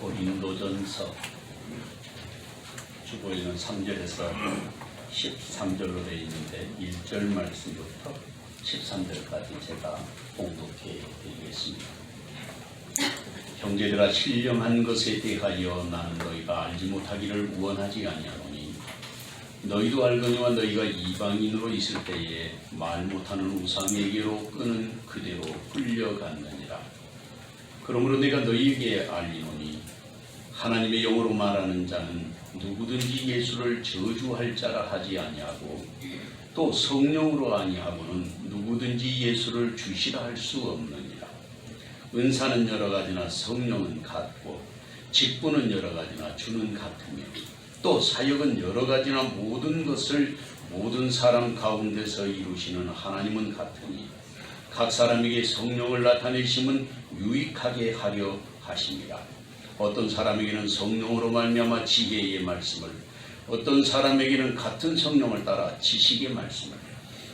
고린도전서 주보에는 3절에서 13절로 되어 있는데 1절 말씀부터 13절까지 제가 봉독해 드리겠습니다. 형제들아, 신령한 것에 대하여 나는 너희가 알지 못하기를 원하지 아니하노니 너희도 알거니와 너희가 이방인으로 있을 때에 말 못하는 우상에게로 끄는 그대로 끌려갔느니라. 그러므로 내가 너희에게 알리노니 하나님의 영으로 말하는 자는 누구든지 예수를 저주할 자라 하지 아니하고 또 성령으로 아니하고는 누구든지 예수를 주시라 할 수 없느니라. 은사는 여러 가지나 성령은 같고 직분은 여러 가지나 주는 같으며 또 사역은 여러 가지나 모든 것을 모든 사람 가운데서 이루시는 하나님은 같으니 각 사람에게 성령을 나타내심은 유익하게 하려 하십니다. 어떤 사람에게는 성령으로 말미암아 지혜의 말씀을, 어떤 사람에게는 같은 성령을 따라 지식의 말씀을,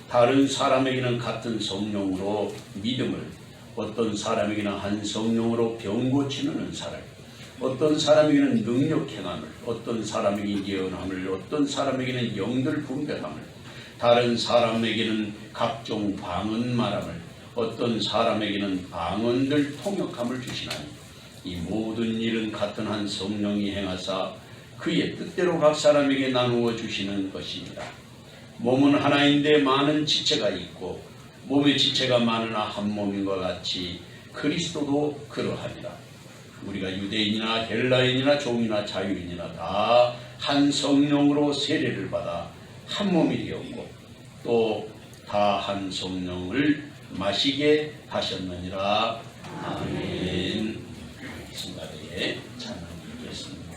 다른 사람에게는 같은 성령으로 믿음을, 어떤 사람에게는 한 성령으로 병 고치는 은사를, 어떤 사람에게는 능력 행함을, 어떤 사람에게는 예언함을, 어떤 사람에게는 영들 분별함을, 다른 사람에게는 각종 방언 말함을, 어떤 사람에게는 방언들 통역함을 주시나니 이 모든 일은 같은 한 성령이 행하사 그의 뜻대로 각 사람에게 나누어 주시는 것입니다. 몸은 하나인데 많은 지체가 있고 몸의 지체가 많으나 한 몸인과 같이 그리스도도 그러하니라. 우리가 유대인이나 헬라인이나 종이나 자유인이나 다 한 성령으로 세례를 받아 한 몸이 되었고 또 다 한 성령을 마시게 하셨느니라. 아멘. 순간에 찬양 드리겠습니다.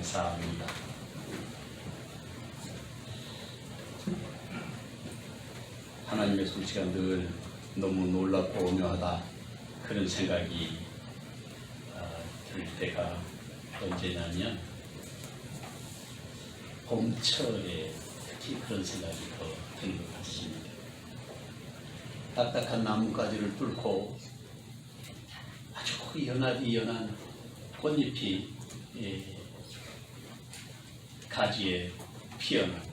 감사합니다. 하나님의 솜씨가 늘 너무 놀랍고 오묘하다 그런 생각이 들 때가 언제냐면 봄철에 특히 그런 생각이 더 드는 것 같습니다. 딱딱한 나뭇가지를 뚫고 아주 연한 꽃잎이 가지에 피어나고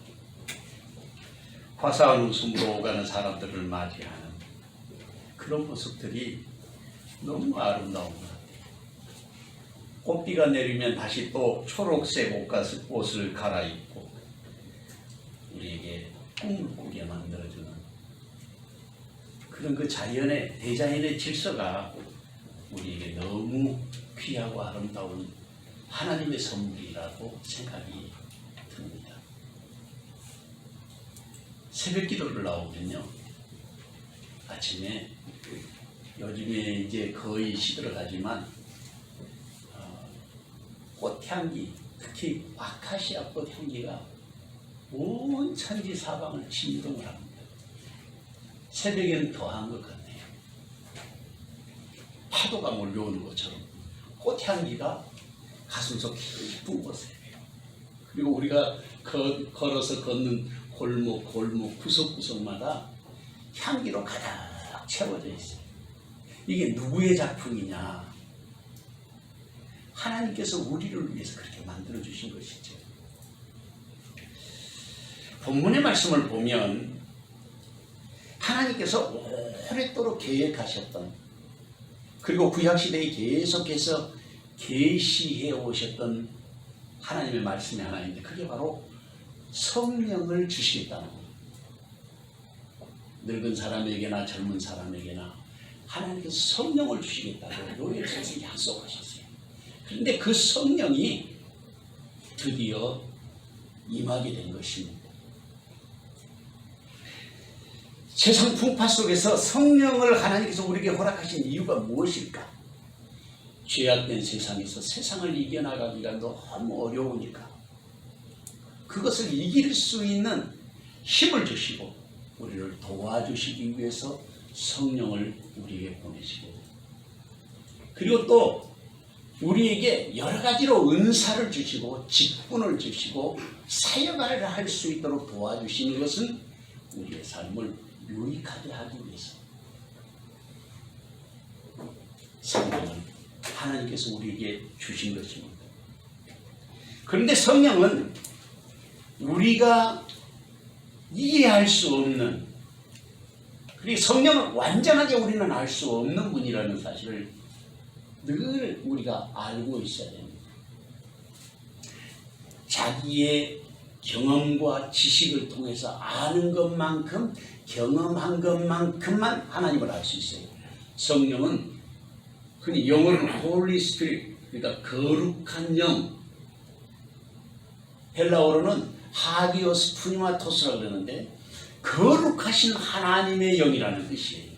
화사한 웃음으로 오가는 사람들을 맞이하는 그런 모습들이 너무 아름다운 것 같아요. 꽃비가 내리면 다시 또 초록색 옷을 갈아입고 우리에게 꿈을 꾸게 만들어주는 그런 그 자연의 대자연의 질서가 우리에게 너무 귀하고 아름다운 하나님의 선물이라고 생각이 듭니다. 새벽 기도를 나오면요, 아침에 요즘에 이제 거의 시들어가지만 꽃향기, 특히 아카시아 꽃향기가 온 천지 사방을 진동을 합니다. 새벽에는 더한 것 같네요. 파도가 몰려오는 것처럼 꽃향기가 가슴속 깊은 곳에, 그리고 우리가 걸어서 걷는 골목 구석구석마다 향기로 가득 채워져 있어요. 이게 누구의 작품이냐? 하나님께서 우리를 위해서 그렇게 만들어 주신 것이죠. 본문의 말씀을 보면 하나님께서 오랫도록 계획하셨던, 그리고 구약시대에 계속해서 계시해 오셨던 하나님의 말씀이 하나 있는데, 그게 바로 성령을 주시겠다는 겁니다. 늙은 사람에게나 젊은 사람에게나 하나님께서 성령을 주시겠다고 요엘서에서 약속하셨어요. 그런데 그 성령이 드디어 임하게 된 것입니다. 세상 풍파 속에서 성령을 하나님께서 우리에게 허락하신 이유가 무엇일까? 죄악된 세상에서 세상을 이겨나가기가 너무 어려우니까 그것을 이길 수 있는 힘을 주시고 우리를 도와주시기 위해서 성령을 우리에게 보내시고, 그리고 또 우리에게 여러 가지로 은사를 주시고 직분을 주시고 사역을 할 수 있도록 도와주시는 것은 우리의 삶을 유익하게 하기 위해서. 성령은 하나님께서 우리에게 주신 것입니다. 그런데 성령은 우리가 이해할 수 없는, 그리고 성령을 완전하게 우리는 알 수 없는 분이라는 사실을 늘 우리가 알고 있어야 됩니다. 자기의 경험과 지식을 통해서 아는 것만큼, 경험한 것만큼만 하나님을 알 수 있어요. 성령은 흔히 영어로는 Holy Spirit, 그러니까 거룩한 영, 헬라어로는 하기오스 푸니마토스라고 그러는데 거룩하신 하나님의 영이라는 뜻이에요.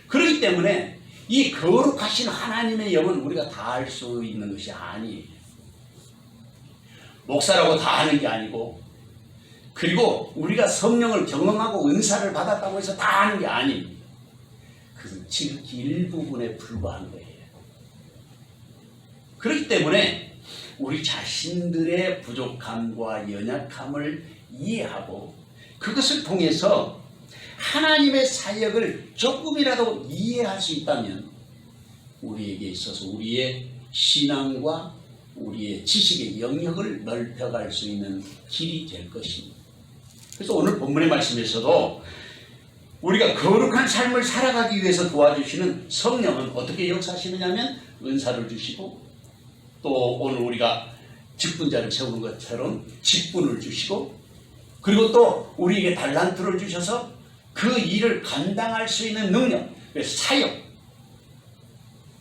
그렇기 때문에 이 거룩하신 하나님의 영은 우리가 다 알 수 있는 것이 아니에요. 목사라고 다 아는 게 아니고, 그리고 우리가 성령을 경험하고 은사를 받았다고 해서 다 아는 게 아닙니다. 그것은 지극히 일부분에 불과한 거예요. 그렇기 때문에 우리 자신들의 부족함과 연약함을 이해하고 그것을 통해서 하나님의 사역을 조금이라도 이해할 수 있다면 우리에게 있어서 우리의 신앙과 우리의 지식의 영역을 넓혀갈 수 있는 길이 될 것입니다. 그래서 오늘 본문의 말씀에서도 우리가 거룩한 삶을 살아가기 위해서 도와주시는 성령은 어떻게 역사하시느냐면 은사를 주시고, 또 오늘 우리가 직분자를 세우는 것처럼 직분을 주시고, 그리고 또 우리에게 달란트를 주셔서 그 일을 감당할 수 있는 능력, 사역,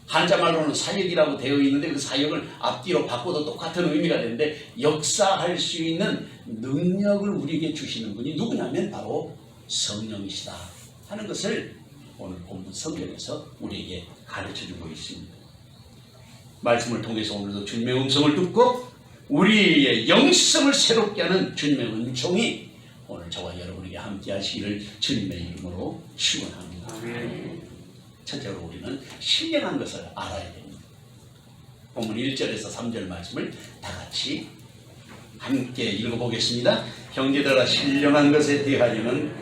한자말로는 사역이라고 되어 있는데 그 사역을 앞뒤로 바꿔도 똑같은 의미가 되는데 역사할 수 있는 능력을 우리에게 주시는 분이 누구냐면 바로 성령이시다 하는 것을 오늘 본문 성경에서 우리에게 가르쳐주고 있습니다. 말씀을 통해서 오늘도 주님의 음성을 듣고 우리의 영성을 새롭게 하는 주님의 은총이 오늘 저와 여러분에게 함께 하시기를 주님의 이름으로 축원합니다. 첫째로 우리는 신령한 것을 알아야 됩니다. 본문 1절에서 3절 말씀을 다 같이 함께 읽어보겠습니다. 형제들아, 신령한 것에 대하여는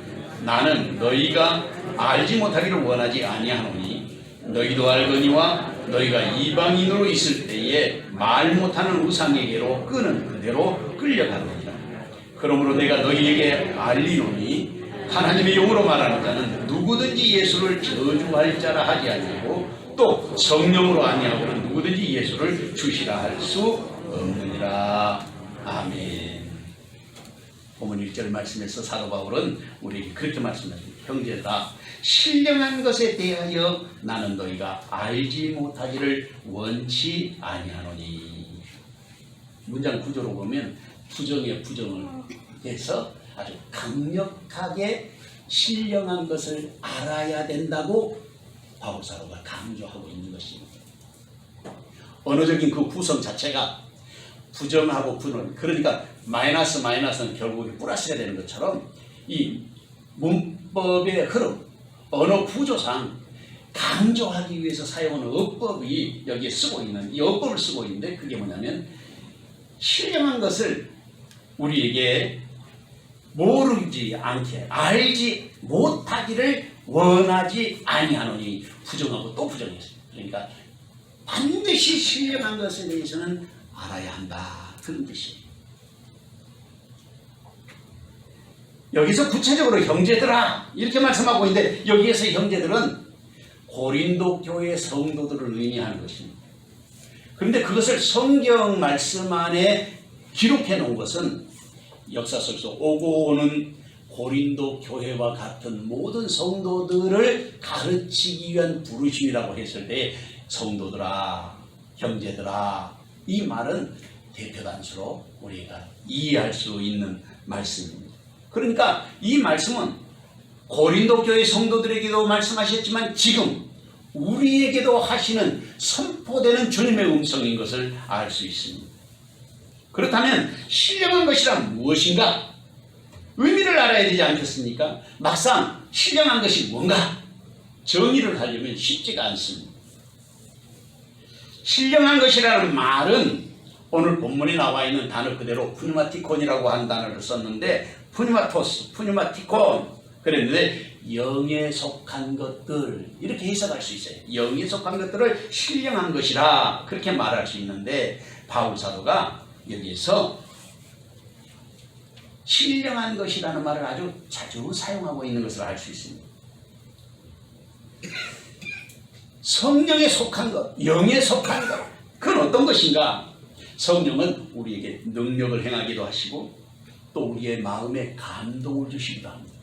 나는 너희가 알지 못하기를 원하지 아니하노니 너희도 알거니와 너희가 이방인으로 있을 때에 말 못하는 우상에게로 끄는 그대로 끌려가느니라. 그러므로 내가 너희에게 알리노니 하나님의 영으로 말하는 자는 누구든지 예수를 저주할 자라 하지 아니하고 또 성령으로 아니하고는 누구든지 예수를 주시라 할 수 없느니라. 아멘. 본문 1절 말씀에서 사도 바울은 우리에게 그렇게 말씀합니다. 형제들아, 신령한 것에 대하여 나는 너희가 알지 못하기를 원치 아니하노니. 문장 구조로 보면 부정의 부정을 해서 아주 강력하게 신령한 것을 알아야 된다고 바울 사도가 강조하고 있는 것입니다. 언어적인 그 구성 자체가 부정하고 분원, 그러니까 마이너스는 결국에 플러스가 되는 것처럼 이 문법의 흐름, 언어 구조상 강조하기 위해서 사용하는 어법이 여기에 쓰고 있는, 이 어법을 쓰고 있는데 그게 뭐냐면 신령한 것을 우리에게 모르지 않게, 알지 못하기를 원하지 아니하노니, 부정하고 또 부정했습니다. 그러니까 반드시 신령한 것에 대해서는 알아야 한다, 그런 뜻이에요. 여기서 구체적으로 형제들아 이렇게 말씀하고 있는데, 여기에서 형제들은 고린도 교회 성도들을 의미하는 것입니다. 그런데 그것을 성경 말씀 안에 기록해 놓은 것은 역사 속에서 오고 오는 고린도 교회와 같은 모든 성도들을 가르치기 위한 부르심이라고 했을 때 성도들아, 형제들아, 이 말은 대표 단수로 우리가 이해할 수 있는 말씀입니다. 그러니까 이 말씀은 고린도 교회 성도들에게도 말씀하셨지만 지금 우리에게도 하시는 선포되는 주님의 음성인 것을 알 수 있습니다. 그렇다면 신령한 것이란 무엇인가? 의미를 알아야 되지 않겠습니까? 막상 신령한 것이 뭔가 정의를 하려면 쉽지가 않습니다. 신령한 것이라는 말은 오늘 본문에 나와 있는 단어 그대로 푸뉴마티콘이라고 하는 단어를 썼는데, 푸뉴마토스, 푸뉴마티콘 그랬는데 영에 속한 것들, 이렇게 해석할 수 있어요. 영에 속한 것들을 신령한 것이라 그렇게 말할 수 있는데, 바울 사도가 여기에서 신령한 것이라는 말을 아주 자주 사용하고 있는 것을 알 수 있습니다. 성령에 속한 것, 영에 속한 것, 그건 어떤 것인가? 성령은 우리에게 능력을 행하기도 하시고 또 우리의 마음에 감동을 주시기도 합니다.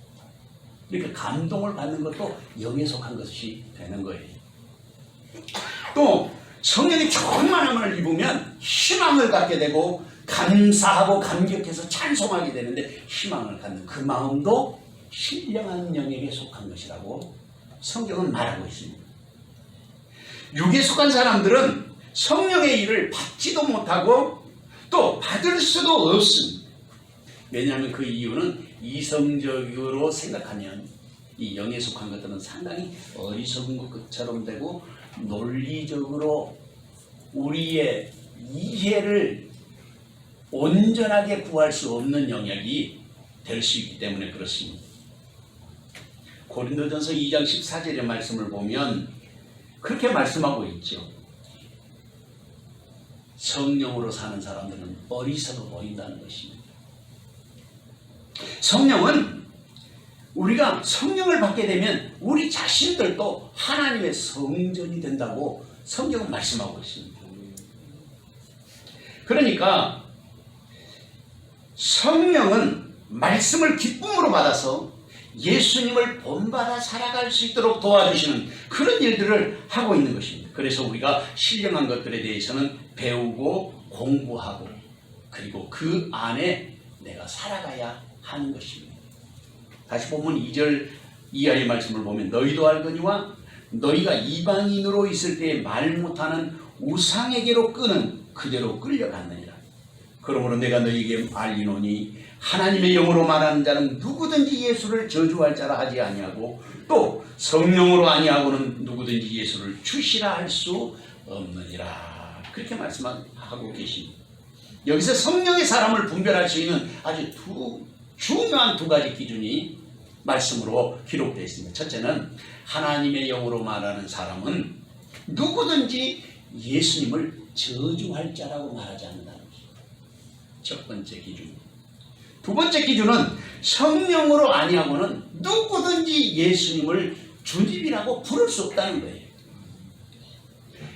이렇게 감동을 받는 것도 영에 속한 것이 되는 거예요. 또 성령이 충만함을 입으면 희망을 갖게 되고 감사하고 감격해서 찬송하게 되는데, 희망을 갖는 그 마음도 신령한 영에게 속한 것이라고 성경은 말하고 있습니다. 육에 속한 사람들은 성령의 일을 받지도 못하고 또 받을 수도 없습니다. 왜냐하면 그 이유는 이성적으로 생각하면 이 영에 속한 것들은 상당히 어리석은 것처럼 되고 논리적으로 우리의 이해를 온전하게 구할 수 없는 영역이 될 수 있기 때문에 그렇습니다. 고린도전서 2장 14절의 말씀을 보면 그렇게 말씀하고 있죠. 성령으로 사는 사람들은 어리석어 보인다는 것입니다. 성령은 우리가 성령을 받게 되면 우리 자신들도 하나님의 성전이 된다고 성경은 말씀하고 있습니다. 그러니까 성령은 말씀을 기쁨으로 받아서 예수님을 본받아 살아갈 수 있도록 도와주시는 그런 일들을 하고 있는 것입니다. 그래서 우리가 신령한 것들에 대해서는 배우고 공부하고 그리고 그 안에 내가 살아가야 하는 것입니다. 다시 보면 2절 이하의 말씀을 보면 너희도 알거니와 너희가 이방인으로 있을 때 말 못하는 우상에게로 끄는 그대로 끌려갔느니라. 그러므로 내가 너희에게 알리노니 하나님의 영으로 말하는 자는 누구든지 예수를 저주할 자라 하지 아니하고 또 성령으로 아니하고는 누구든지 예수를 주시라 할 수 없느니라. 그렇게 말씀하고 계십니다. 여기서 성령의 사람을 분별할 수 있는 아주 중요한 두 가지 기준이 말씀으로 기록되어 있습니다. 첫째는 하나님의 영으로 말하는 사람은 누구든지 예수님을 저주할 자라고 말하지 않는다는 것입니다. 첫 번째 기준입니다. 두 번째 기준은 성령으로 아니하고는 누구든지 예수님을 주님이라고 부를 수 없다는 거예요.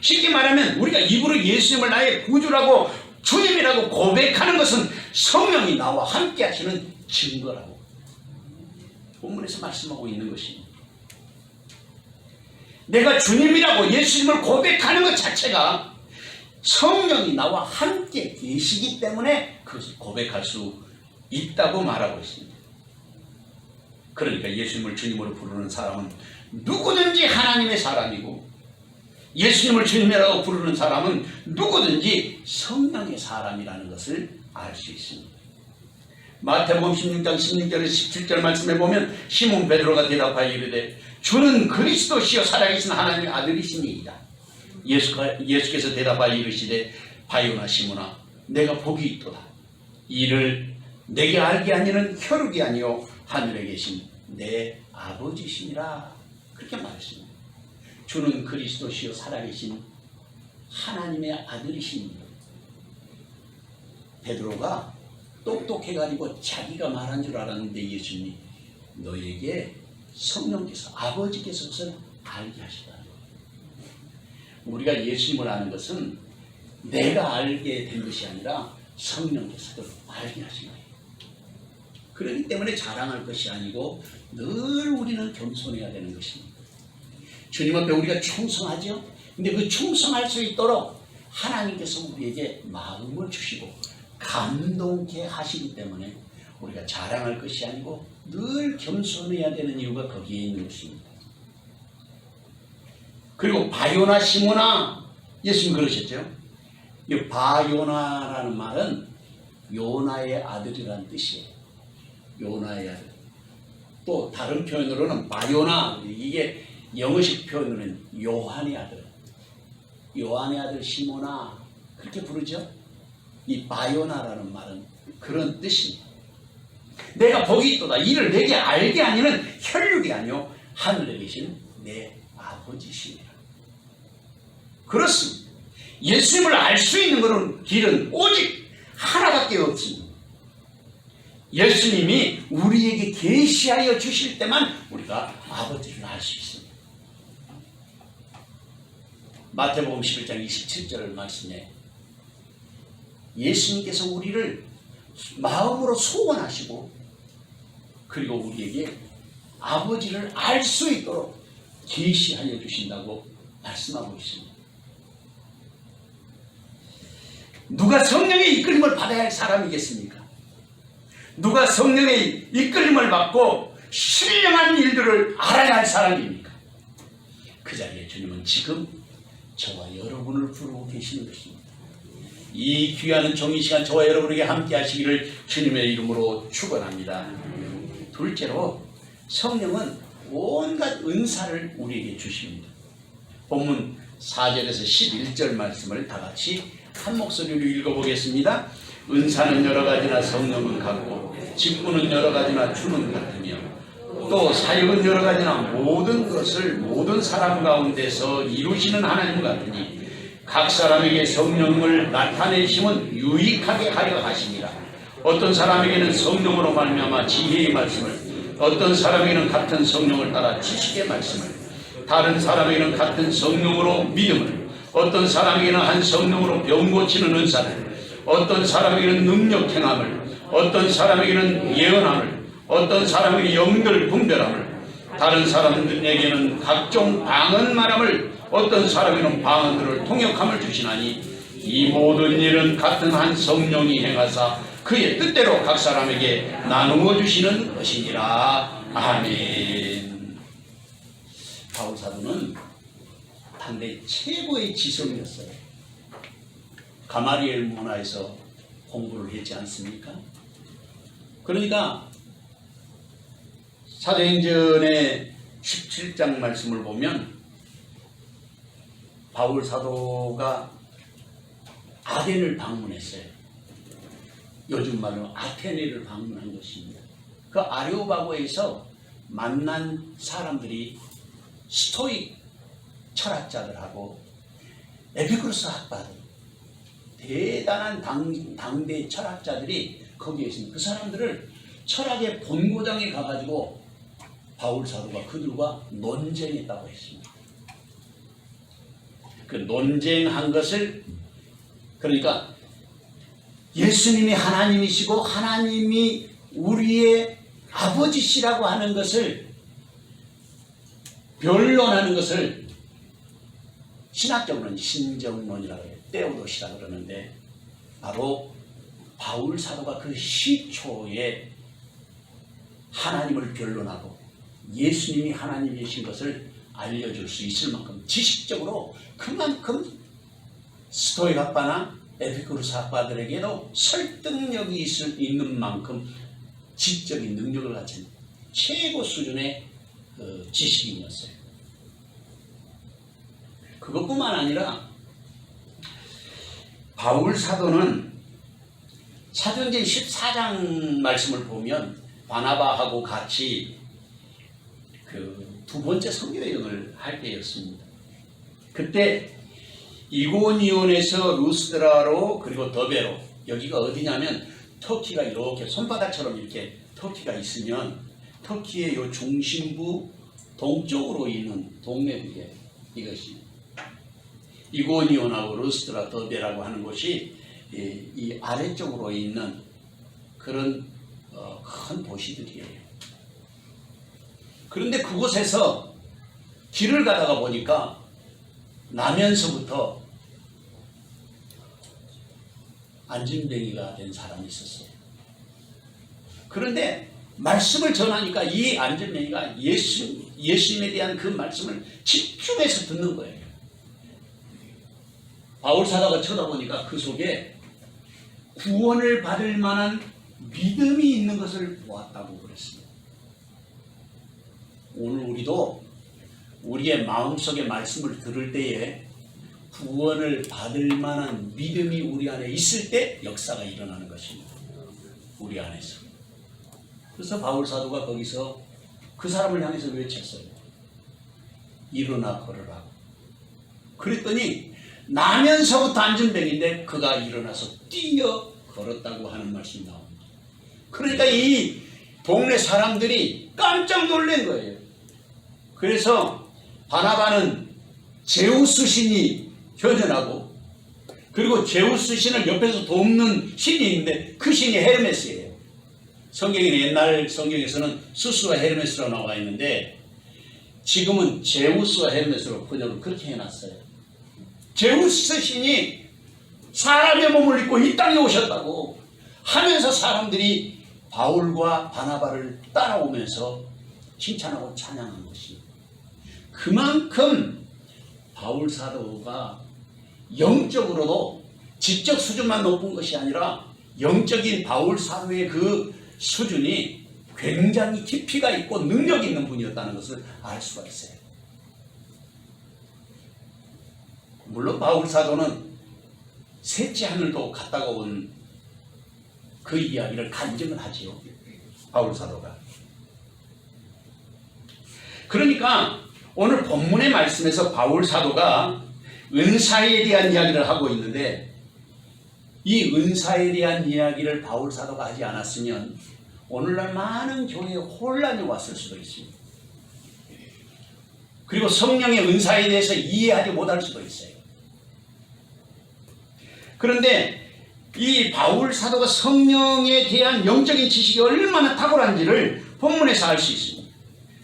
쉽게 말하면 우리가 입으로 예수님을 나의 구주라고 주님이라고 고백하는 것은 성령이 나와 함께 하시는 증거라고 본문에서 말씀하고 있는 것입니다. 내가 주님이라고 예수님을 고백하는 것 자체가 성령이 나와 함께 계시기 때문에 그것을 고백할 수 있다고 말하고 있습니다. 그러니까 예수님을 주님으로 부르는 사람은 누구든지 하나님의 사람이고 예수님을 주님이라고 부르는 사람은 누구든지 성령의 사람이라는 것을 알 수 있습니다. 마태복음 16장 16절에서 17절 말씀해 보면 시몬 베드로가 대답하여 이르되 주는 그리스도시요 살아계신 하나님의 아들이시니이다. 예수께서 대답하여 이르시되 바요나 시몬아 내가 복이 있도다. 이를 내게 알게 하니는 혈육이 아니요 하늘에 계신 내 아버지시니라. 그렇게 말했습니다. 주는 그리스도시요 살아계신 하나님의 아들이십니다. 베드로가 똑똑해가지고 자기가 말한 줄 알았는데 예수님이 너에게 성령께서 아버지께서 그것을 알게 하시다는 거예요. 우리가 예수님을 아는 것은 내가 알게 된 것이 아니라 성령께서 그걸 알게 하신 거예요. 그렇기 때문에 자랑할 것이 아니고 늘 우리는 겸손해야 되는 것입니다. 주님 앞에 우리가 충성하죠. 근데 그 충성할 수 있도록 하나님께서 우리에게 마음을 주시고 감동케 하시기 때문에 우리가 자랑할 것이 아니고 늘 겸손해야 되는 이유가 거기에 있는 것입니다. 그리고 바요나 시모나 예수님 그러셨죠. 이 바요나라는 말은 요나의 아들이라는 뜻이에요. 요나의 아들. 또 다른 표현으로는 바요나, 이게 영어식 표현으로는 요한의 아들. 요한의 아들 시모나 그렇게 부르죠. 이 바요나라는 말은 그런 뜻입니다. 내가 복이 있도다. 이를 내게 알게 하니는 혈육이 아니요 하늘에 계신 내 아버지시니라. 그렇습니다. 예수님을 알 수 있는 길은 오직 하나밖에 없습니다. 예수님이 우리에게 계시하여 주실 때만 우리가 아버지를 알 수 있습니다. 마태복음 11장 27절 말씀에 예수님께서 우리를 마음으로 소원하시고 그리고 우리에게 아버지를 알 수 있도록 계시하여 주신다고 말씀하고 있습니다. 누가 성령의 이끌림을 받아야 할 사람이겠습니까? 누가 성령의 이끌림을 받고 신령한 일들을 알아야 할 사람입니까? 그 자리에 주님은 지금 저와 여러분을 부르고 계시는 것입니다. 이 귀한 종이 시간 저와 여러분에게 함께 하시기를 주님의 이름으로 축원합니다. 둘째로 성령은 온갖 은사를 우리에게 주십니다. 본문 4절에서 11절 말씀을 다 같이 한 목소리로 읽어보겠습니다. 은사는 여러 가지나 성령은 같고 직분은 여러 가지나 주는 같으며 또 사역은 여러 가지나 모든 것을 모든 사람 가운데서 이루시는 하나님 같으니 각 사람에게 성령을 나타내심은 유익하게 하려 하십니다. 어떤 사람에게는 성령으로 말미암아 지혜의 말씀을, 어떤 사람에게는 같은 성령을 따라 지식의 말씀을, 다른 사람에게는 같은 성령으로 믿음을, 어떤 사람에게는 한 성령으로 병 고치는 은사를, 어떤 사람에게는 능력 행함을, 어떤 사람에게는 예언함을, 어떤 사람에게는 영들 분별함을, 다른 사람들에게는 각종 방언 말함을, 어떤 사람에게는 방언들을 통역함을 주시나니 이 모든 일은 같은 한 성령이 행하사 그의 뜻대로 각 사람에게 나누어 주시는 것이니라. 아멘. 바울 사도는 당대 최고의 지성이었어요. 가마리엘 문화에서 공부를 했지 않습니까? 그러니까 사도행전의 17장 말씀을 보면 바울 사도가 아덴을 방문했어요. 요즘 말로 아테네를 방문한 것입니다. 그 아레오바고에서 만난 사람들이 스토익 철학자들하고 에피쿠로스 학파들, 대단한 당대 철학자들이 거기에 있습니다. 그 사람들을 철학의 본고장에 가가지고 바울 사도가 그들과 논쟁했다고 했습니다. 그 논쟁한 것을, 그러니까 예수님이 하나님이시고 하나님이 우리의 아버지시라고 하는 것을 변론하는 것을 신학적으로는 신정론이라고 해요. 테오도시라고 그러는데, 바로 바울 사도가 그 시초에 하나님을 변론하고 예수님이 하나님이신 것을 알려줄 수 있을 만큼 지식적으로 그만큼 스토익 학파나 에피쿠로스 학파들에게도 설득력이 있는 만큼 지적인 능력을 갖춘 최고 수준의 지식인이었어요. 그것뿐만 아니라 바울 사도는 사도행전 14장 말씀을 보면 바나바하고 같이 그 두 번째 선교 여행을 할 때였습니다. 그때 이고니온에서 루스드라로 그리고 더베로, 여기가 어디냐면 터키가 이렇게 손바닥처럼 이렇게 터키가 있으면 터키의 요 중심부 동쪽으로 있는 동네국에 이것이 이고니온하고 루스드라, 더베라고 하는 곳이 이 아래쪽으로 있는 그런 큰 도시들이에요. 그런데 그곳에서 길을 가다가 보니까 나면서부터 안진뱅이가 된 사람이 있었어요. 그런데 말씀을 전하니까 이 안진뱅이가 예수님에 대한 그 말씀을 집중해서 듣는 거예요. 바울 사도가 쳐다보니까 그 속에 구원을 받을 만한 믿음이 있는 것을 보았다고 그랬습니다. 오늘 우리도 우리의 마음속에 말씀을 들을 때에 구원을 받을 만한 믿음이 우리 안에 있을 때 역사가 일어나는 것입니다. 우리 안에서. 그래서 바울 사도가 거기서 그 사람을 향해서 외쳤어요. 일어나 걸으라. 그랬더니 나면서부터 안진뱅인데 그가 일어나서 뛰어 걸었다고 하는 말씀이 나옵니다. 그러니까 이 동네 사람들이 깜짝 놀란 거예요. 그래서 바나바는 제우스 신이 현현하고, 그리고 제우스 신을 옆에서 돕는 신이 있는데 그 신이 헤르메스예요. 성경에는 옛날 성경에서는 수스와 헤르메스라고 나와 있는데 지금은 제우스와 헤르메스로 번역을 그렇게 해놨어요. 제우스 신이 사람의 몸을 입고 이 땅에 오셨다고 하면서 사람들이 바울과 바나바를 따라오면서 칭찬하고 찬양한 것입니다. 그만큼 바울 사도가 영적으로도 지적 수준만 높은 것이 아니라 영적인 바울 사도의 그 수준이 굉장히 깊이가 있고 능력이 있는 분이었다는 것을 알 수가 있어요. 물론 바울 사도는 셋째 하늘도 갔다가 온 그 이야기를 간증을 하지요. 바울 사도가. 그러니까 오늘 본문의 말씀에서 바울 사도가 은사에 대한 이야기를 하고 있는데, 이 은사에 대한 이야기를 바울 사도가 하지 않았으면 오늘날 많은 교회에 혼란이 왔을 수도 있습니다. 그리고 성령의 은사에 대해서 이해하지 못할 수도 있어요. 그런데 이 바울 사도가 성령에 대한 영적인 지식이 얼마나 탁월한지를 본문에서 알 수 있습니다.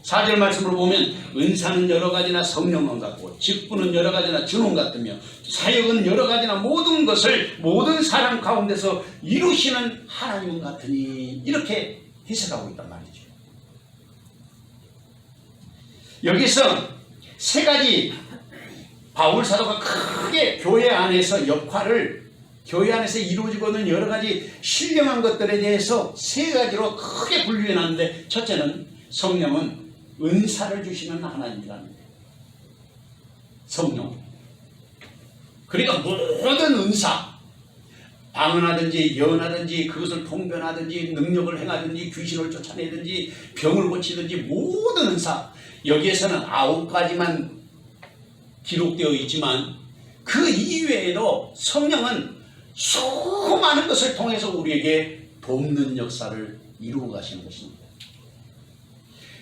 4절 말씀으로 보면 은사는 여러 가지나 성령은 같고 직분은 여러 가지나 주는 같으며 사역은 여러 가지나 모든 것을 모든 사람 가운데서 이루시는 하나님은 같으니, 이렇게 해석하고 있단 말이죠. 여기서 세 가지 바울 사도가 크게 교회 안에서 역할을 교회 안에서 이루어지고 있는 여러 가지 신령한 것들에 대해서 세 가지로 크게 분류해 놨는데, 첫째는 성령은 은사를 주시는 하나님이라는 거예요. 성령. 그러니까 모든 은사, 방언하든지 예언하든지 그것을 통변하든지 능력을 행하든지 귀신을 쫓아내든지 병을 고치든지 모든 은사, 여기에서는 9가지만 기록되어 있지만 그 이외에도 성령은 수많은 것을 통해서 우리에게 돕는 역사를 이루어 가시는 것입니다.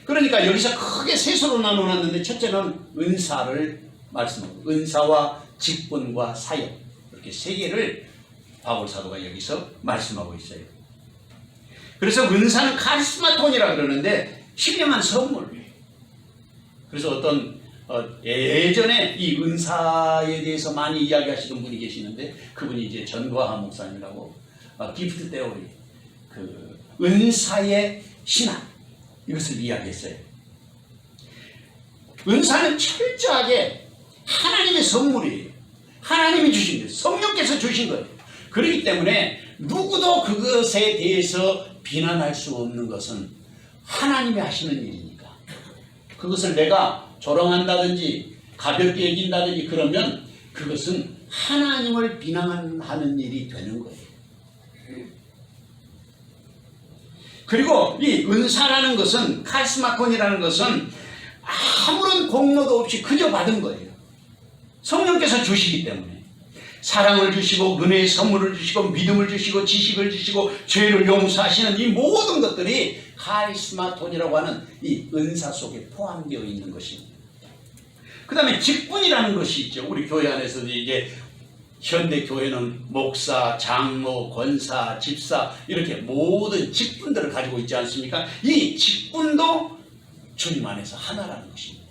그러니까 여기서 크게 셋으로 나눠놨는데, 첫째는 은사를 말씀하고, 은사와 직분과 사역, 이렇게 세 개를 바울 사도가 여기서 말씀하고 있어요. 그래서 은사는 카리스마톤이라 그러는데 신령한 선물. 그래서 어떤 예전에 이 은사에 대해서 많이 이야기하시던 분이 계시는데, 그분이 이제 전과하 목사님이라고 기프트 테오리, 그 은사의 신학, 이것을 이야기했어요. 은사는 철저하게 하나님의 선물이에요. 하나님이 주신 거예요. 성령께서 주신 거예요. 그렇기 때문에 누구도 그것에 대해서 비난할 수 없는 것은 하나님이 하시는 일이니까. 그것을 내가 조롱한다든지 가볍게 여긴다든지 그러면 그것은 하나님을 비난하는 일이 되는 거예요. 그리고 이 은사라는 것은, 카리스마콘이라는 것은 아무런 공로도 없이 그저 받은 거예요. 성령께서 주시기 때문에. 사랑을 주시고 은혜의 선물을 주시고 믿음을 주시고 지식을 주시고 죄를 용서하시는 이 모든 것들이 카리스마톤이라고 하는 이 은사 속에 포함되어 있는 것입니다. 그 다음에 직분이라는 것이 있죠. 우리 교회 안에서 이제 현대 교회는 목사, 장로, 권사, 집사 이렇게 모든 직분들을 가지고 있지 않습니까? 이 직분도 주님 안에서 하나라는 것입니다.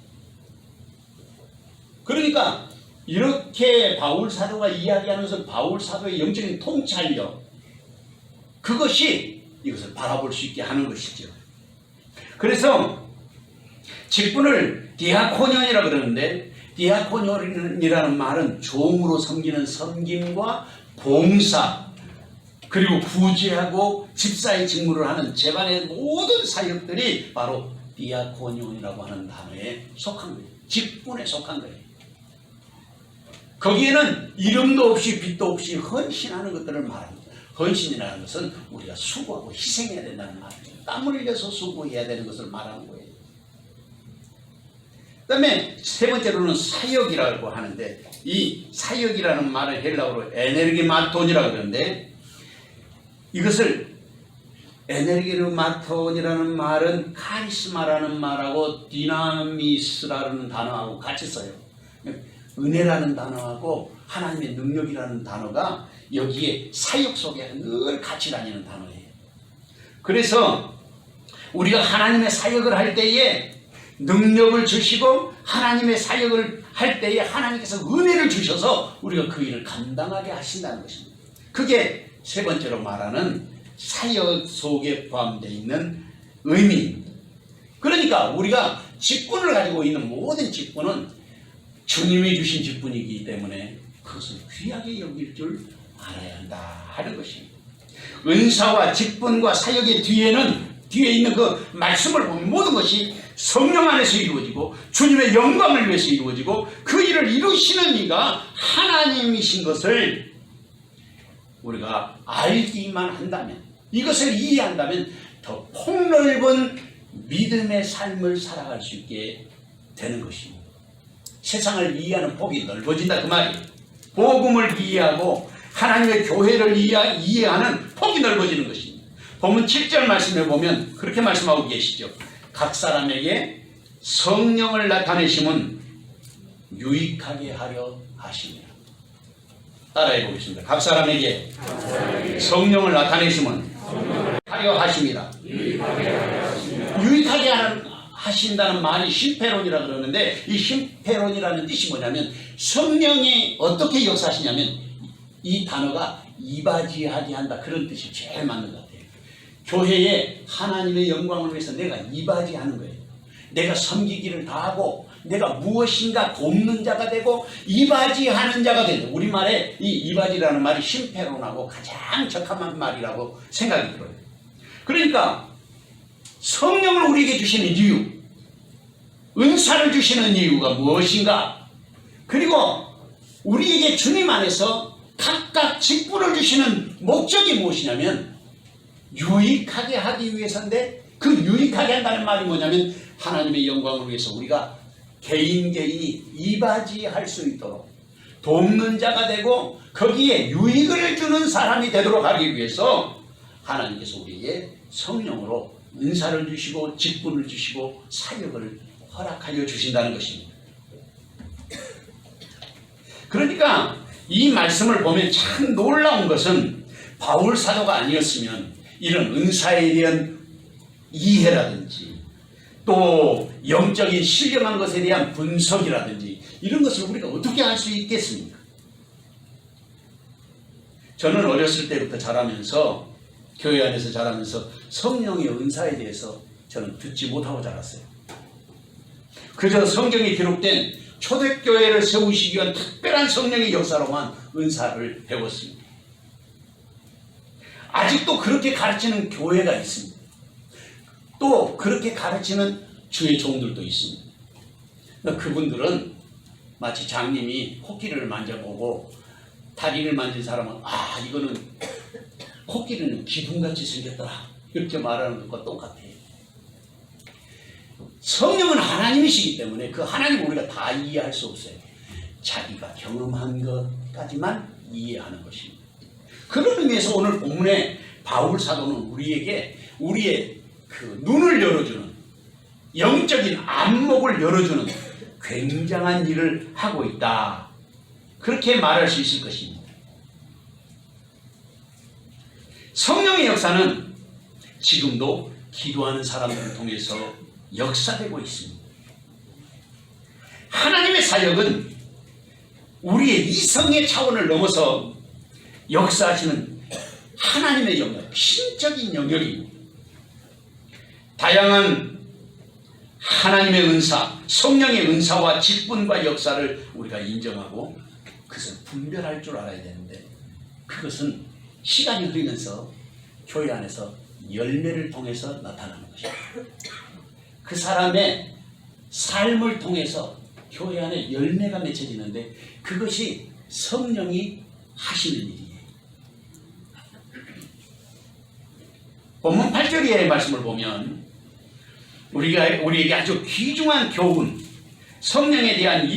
그러니까 이렇게 바울 사도가 이야기하는 것은 바울 사도의 영적인 통찰력, 그것이 이것을 바라볼 수 있게 하는 것이죠. 그래서 직분을 디아코니온이라고 그러는데, 디아코니온이라는 말은 종으로 섬기는 섬김과 봉사, 그리고 구제하고 집사의 직무를 하는 제반의 모든 사역들이 바로 디아코니온이라고 하는 단어에 속한 거예요. 직분에 속한 거예요. 거기에는 이름도 없이 빛도 없이 헌신하는 것들을 말합니다. 헌신이라는 것은 우리가 수고하고 희생해야 된다는 말이에요. 땀을 흘려서 수고해야 되는 것을 말하는 거예요. 그 다음에 세 번째로는 사역이라고 하는데, 이 사역이라는 말을 헬라어로 에네르기마톤이라고 그러는데, 이것을 에네르기마톤이라는 말은 카리스마라는 말하고 디나미스라는 단어하고 같이 써요. 은혜라는 단어하고 하나님의 능력이라는 단어가 여기에 사역 속에 늘 같이 다니는 단어예요. 그래서 우리가 하나님의 사역을 할 때에 능력을 주시고 하나님의 사역을 할 때에 하나님께서 은혜를 주셔서 우리가 그 일을 감당하게 하신다는 것입니다. 그게 세 번째로 말하는 사역 속에 포함되어 있는 의미입니다. 그러니까 우리가 직분을 가지고 있는 모든 직분은 주님이 주신 직분이기 때문에 그것을 귀하게 여길 줄 알아야 한다 하는 것입니다. 은사와 직분과 사역의 뒤에 있는 그 말씀을 보면 모든 것이 성령 안에서 이루어지고 주님의 영광을 위해서 이루어지고 그 일을 이루시는 이가 하나님이신 것을 우리가 알기만 한다면, 이것을 이해한다면 더 폭넓은 믿음의 삶을 살아갈 수 있게 되는 것입니다. 세상을 이해하는 폭이 넓어진다 그 말이에요. 복음을 이해하고 하나님의 교회를 이해하는 폭이 넓어지는 것입니다. 본문 7절 말씀에 보면 그렇게 말씀하고 계시죠. 각 사람에게 성령을 나타내심은 유익하게 하려 하십니다. 따라해 보겠습니다. 각 사람에게 성령을 나타내심은 하려 하십니다. 유익하게 하신다는 말이 심페론이라 그러는데, 이 심페론이라는 뜻이 뭐냐면 성령이 어떻게 역사하시냐면 이 단어가 이바지하게 한다, 그런 뜻이 제일 맞는 것 같아요. 교회에 하나님의 영광을 위해서 내가 이바지하는 거예요. 내가 섬기기를 다하고 내가 무엇인가 돕는 자가 되고 이바지하는 자가 된다. 우리말에 이 이바지라는 말이 심폐로나고 가장 적합한 말이라고 생각이 들어요. 그러니까 성령을 우리에게 주시는 이유, 은사를 주시는 이유가 무엇인가? 그리고 우리에게 주님 안에서 각각 직분을 주시는 목적이 무엇이냐면 유익하게 하기 위해서인데, 그 유익하게 한다는 말이 뭐냐면 하나님의 영광을 위해서 우리가 개인이 이바지할 수 있도록 돕는 자가 되고 거기에 유익을 주는 사람이 되도록 하기 위해서 하나님께서 우리에게 성령으로 은사를 주시고 직분을 주시고 사역을 허락하여 주신다는 것입니다. 그러니까 이 말씀을 보면 참 놀라운 것은 바울 사도가 아니었으면 이런 은사에 대한 이해라든지 또 영적인 신령한 것에 대한 분석이라든지 이런 것을 우리가 어떻게 할 수 있겠습니까? 저는 어렸을 때부터 자라면서, 교회 안에서 자라면서 성령의 은사에 대해서 저는 듣지 못하고 자랐어요. 그저 성경에 기록된 초대교회를 세우시기 위한 특별한 성령의 역사로만 은사를 배웠습니다. 아직도 그렇게 가르치는 교회가 있습니다. 또 그렇게 가르치는 주의 종들도 있습니다. 그분들은 마치 장님이 코끼리를 만져보고 다리를 만진 사람은 이거는 코끼리는 기둥같이 생겼더라 이렇게 말하는 것과 똑같아요. 성령은 하나님이시기 때문에 그 하나님을 우리가 다 이해할 수 없어요. 자기가 경험한 것까지만 이해하는 것입니다. 그런 의미에서 오늘 본문에 바울 사도는 우리에게 우리의 그 눈을 열어주는, 영적인 안목을 열어주는 굉장한 일을 하고 있다, 그렇게 말할 수 있을 것입니다. 성령의 역사는 지금도 기도하는 사람들을 통해서 역사되고 있습니다. 하나님의 사역은 우리의 이성의 차원을 넘어서 역사하시는 하나님의 영역, 신적인 영역입니다. 다양한 하나님의 은사, 성령의 은사와 직분과 역사를 우리가 인정하고 그것을 분별할 줄 알아야 되는데, 그것은 시간이 흐르면서 교회 안에서 열매를 통해서 나타나는 것입니다. 그 사람의 삶을 통해서 교회 안에 열매가 맺혀지는데 그것이 성령이 하시는 일이에요. 본문 8절의 말씀을 보면 우리에게 아주 귀중한 교훈, 성령에 대한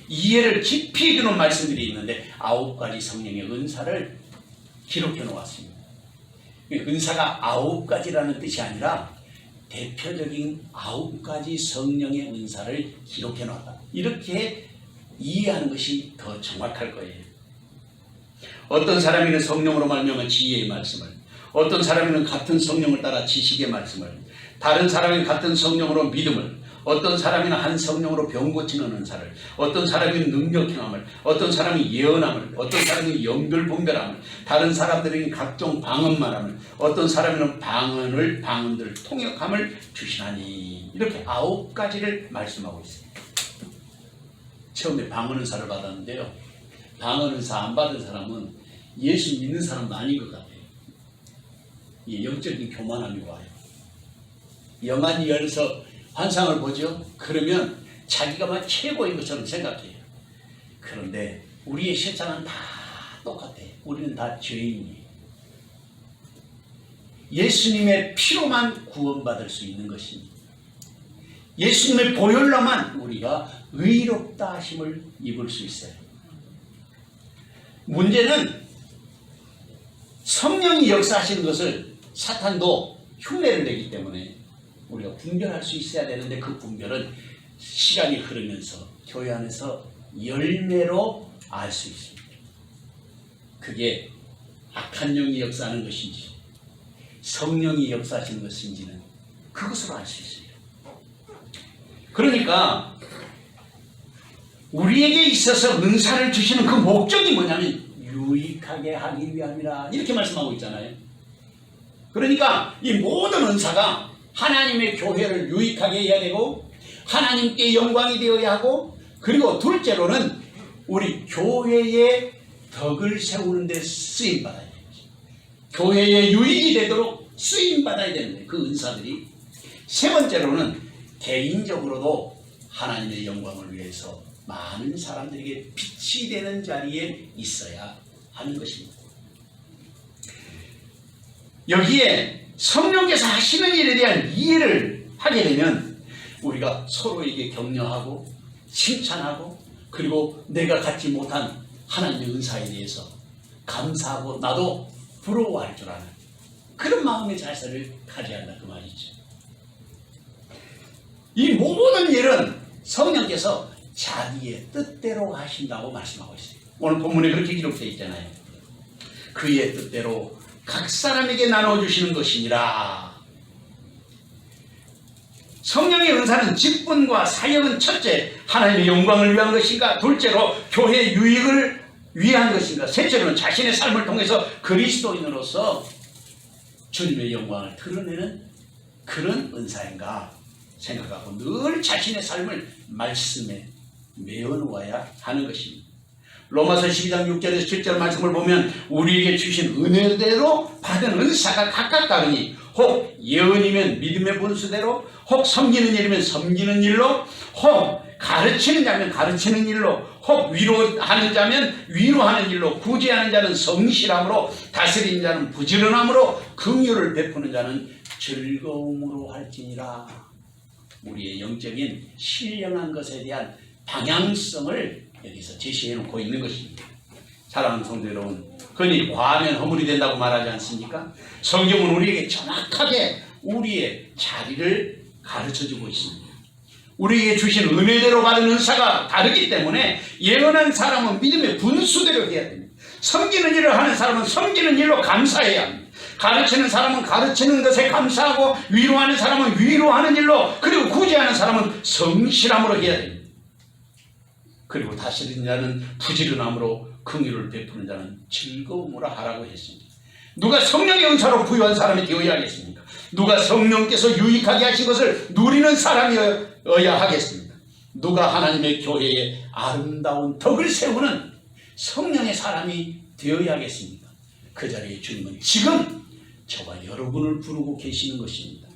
이해를 깊이 해주는 말씀들이 있는데 9가지 성령의 은사를 기록해 놓았습니다. 은사가 9가지라는 뜻이 아니라 대표적인 9가지 성령의 은사를 기록해 놨다, 이렇게 이해하는 것이 더 정확할 거예요. 어떤 사람에게는 성령으로 말미암아 지혜의 말씀을, 어떤 사람에게는 같은 성령을 따라 지식의 말씀을, 다른 사람에게는 같은 성령으로 믿음을, 어떤 사람에게는 한 성령으로 병 고치는 은사를, 어떤 사람에게는 능력 행함을, 어떤 사람이 예언함을, 어떤 사람이 연결 분별함을, 다른 사람들에게는 각종 방언만함을, 어떤 사람에게는 방언들 통역함을 주시나니, 이렇게 9가지를 말씀하고 있습니다. 처음에 방언 은사를 받았는데요, 방언 은사 안 받은 사람은 예수 믿는 사람도 아닌 것 같아요. 영적인 교만함이 와요. 영안이 열려서 환상을 보죠. 그러면 자기가 막 최고인 것처럼 생각해요. 그런데 우리의 실상은 다 똑같아요. 우리는 다 죄인이에요. 예수님의 피로만 구원받을 수 있는 것입니다. 예수님의 보혈로만 우리가 의롭다 하심을 입을 수 있어요. 문제는 성령이 역사하시는 것을 사탄도 흉내를 내기 때문에 우리가 분별할 수 있어야 되는데, 그 분별은 시간이 흐르면서 교회 안에서 열매로 알 수 있습니다. 그게 악한 영이 역사하는 것인지 성령이 역사하시는 것인지는 그것으로 알 수 있어요. 그러니까 우리에게 있어서 은사를 주시는 그 목적이 뭐냐면 유익하게 하기 위함이라, 이렇게 말씀하고 있잖아요. 그러니까 이 모든 은사가 하나님의 교회를 유익하게 해야 되고 하나님께 영광이 되어야 하고, 그리고 둘째로는 우리 교회의 덕을 세우는 데 쓰임받아야 돼요. 교회의 유익이 되도록 쓰임받아야 되는데, 그 은사들이. 세 번째로는 개인적으로도 하나님의 영광을 위해서 많은 사람들에게 빛이 되는 자리에 있어야 하는 것입니다. 여기에 성령께서 하시는 일에 대한 이해를 하게 되면 우리가 서로에게 격려하고 칭찬하고, 그리고 내가 갖지 못한 하나님의 은사에 대해서 감사하고 나도 부러워할 줄 아는 그런 마음의 자세를 가져야 한다, 그 말이죠. 이 모든 일은 성령께서 자기의 뜻대로 하신다고 말씀하고 있어요. 오늘 본문에 그렇게 기록되어 있잖아요. 그의 뜻대로 각 사람에게 나눠주시는 것이니라. 성령의 은사는 직분과 사역은 첫째 하나님의 영광을 위한 것인가, 둘째로 교회의 유익을 위한 것인가, 셋째로는 자신의 삶을 통해서 그리스도인으로서 주님의 영광을 드러내는 그런 은사인가 생각하고 늘 자신의 삶을 말씀에 메어놓아야 하는 것입니다. 로마서 12장 6절에서 7절 말씀을 보면 우리에게 주신 은혜대로 받은 은사가 각각 다르니 혹 예언이면 믿음의 분수대로, 혹 섬기는 일이면 섬기는 일로, 혹 가르치는 자면 가르치는 일로, 혹 위로하는 자면 위로하는 일로, 구제하는 자는 성실함으로, 다스리는 자는 부지런함으로, 긍휼을 베푸는 자는 즐거움으로 할지니라. 우리의 영적인 신령한 것에 대한 방향성을 여기서 제시해 놓고 있는 것입니다. 사랑하는 성도 여러분, 그러니 과하면 허물이 된다고 말하지 않습니까? 성경은 우리에게 정확하게 우리의 자리를 가르쳐주고 있습니다. 우리에게 주신 은혜대로 받은 은사가 다르기 때문에 예언한 사람은 믿음의 분수대로 해야 됩니다. 섬기는 일을 하는 사람은 섬기는 일로 감사해야 합니다. 가르치는 사람은 가르치는 것에 감사하고, 위로하는 사람은 위로하는 일로, 그리고 구제하는 사람은 성실함으로 해야 됩니다. 그리고 다스리는 자는 부지런함으로, 긍휼을 베푸는 자는 즐거움으로 하라고 했습니다. 누가 성령의 은사로 부유한 사람이 되어야 하겠습니까? 누가 성령께서 유익하게 하신 것을 누리는 사람이어야 하겠습니까? 누가 하나님의 교회에 아름다운 덕을 세우는 성령의 사람이 되어야 하겠습니까? 그 자리에 주님은 지금 저와 여러분을 부르고 계시는 것입니다.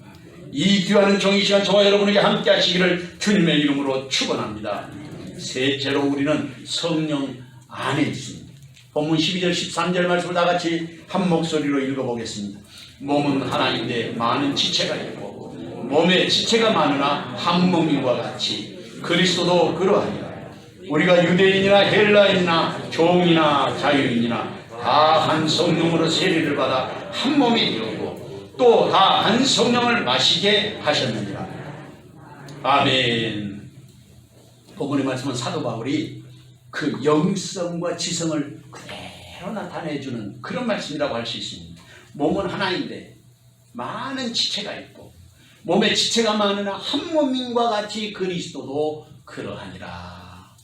이 귀한 종이 시간 저와 여러분에게 함께 하시기를 주님의 이름으로 축원합니다. 셋째로 우리는 성령 안에 있습니다. 본문 12절 13절 말씀을 다 같이 한 목소리로 읽어보겠습니다. 몸은 하나인데 많은 지체가 있고 몸에 지체가 많으나 한 몸인과 같이 그리스도도 그러하니라. 우리가 유대인이나 헬라인이나 종이나 자유인이나 다 한 성령으로 세례를 받아 한 몸이 되었고 또 다 한 성령을 마시게 하셨느니라. 아멘. 본문의 말씀은 사도 바울이 그 영성과 지성을 그대로 나타내주는 그런 말씀이라고 할 수 있습니다. 몸은 하나인데 많은 지체가 있고 몸에 지체가 많으나 한 몸인과 같이 그리스도도 그러하니라.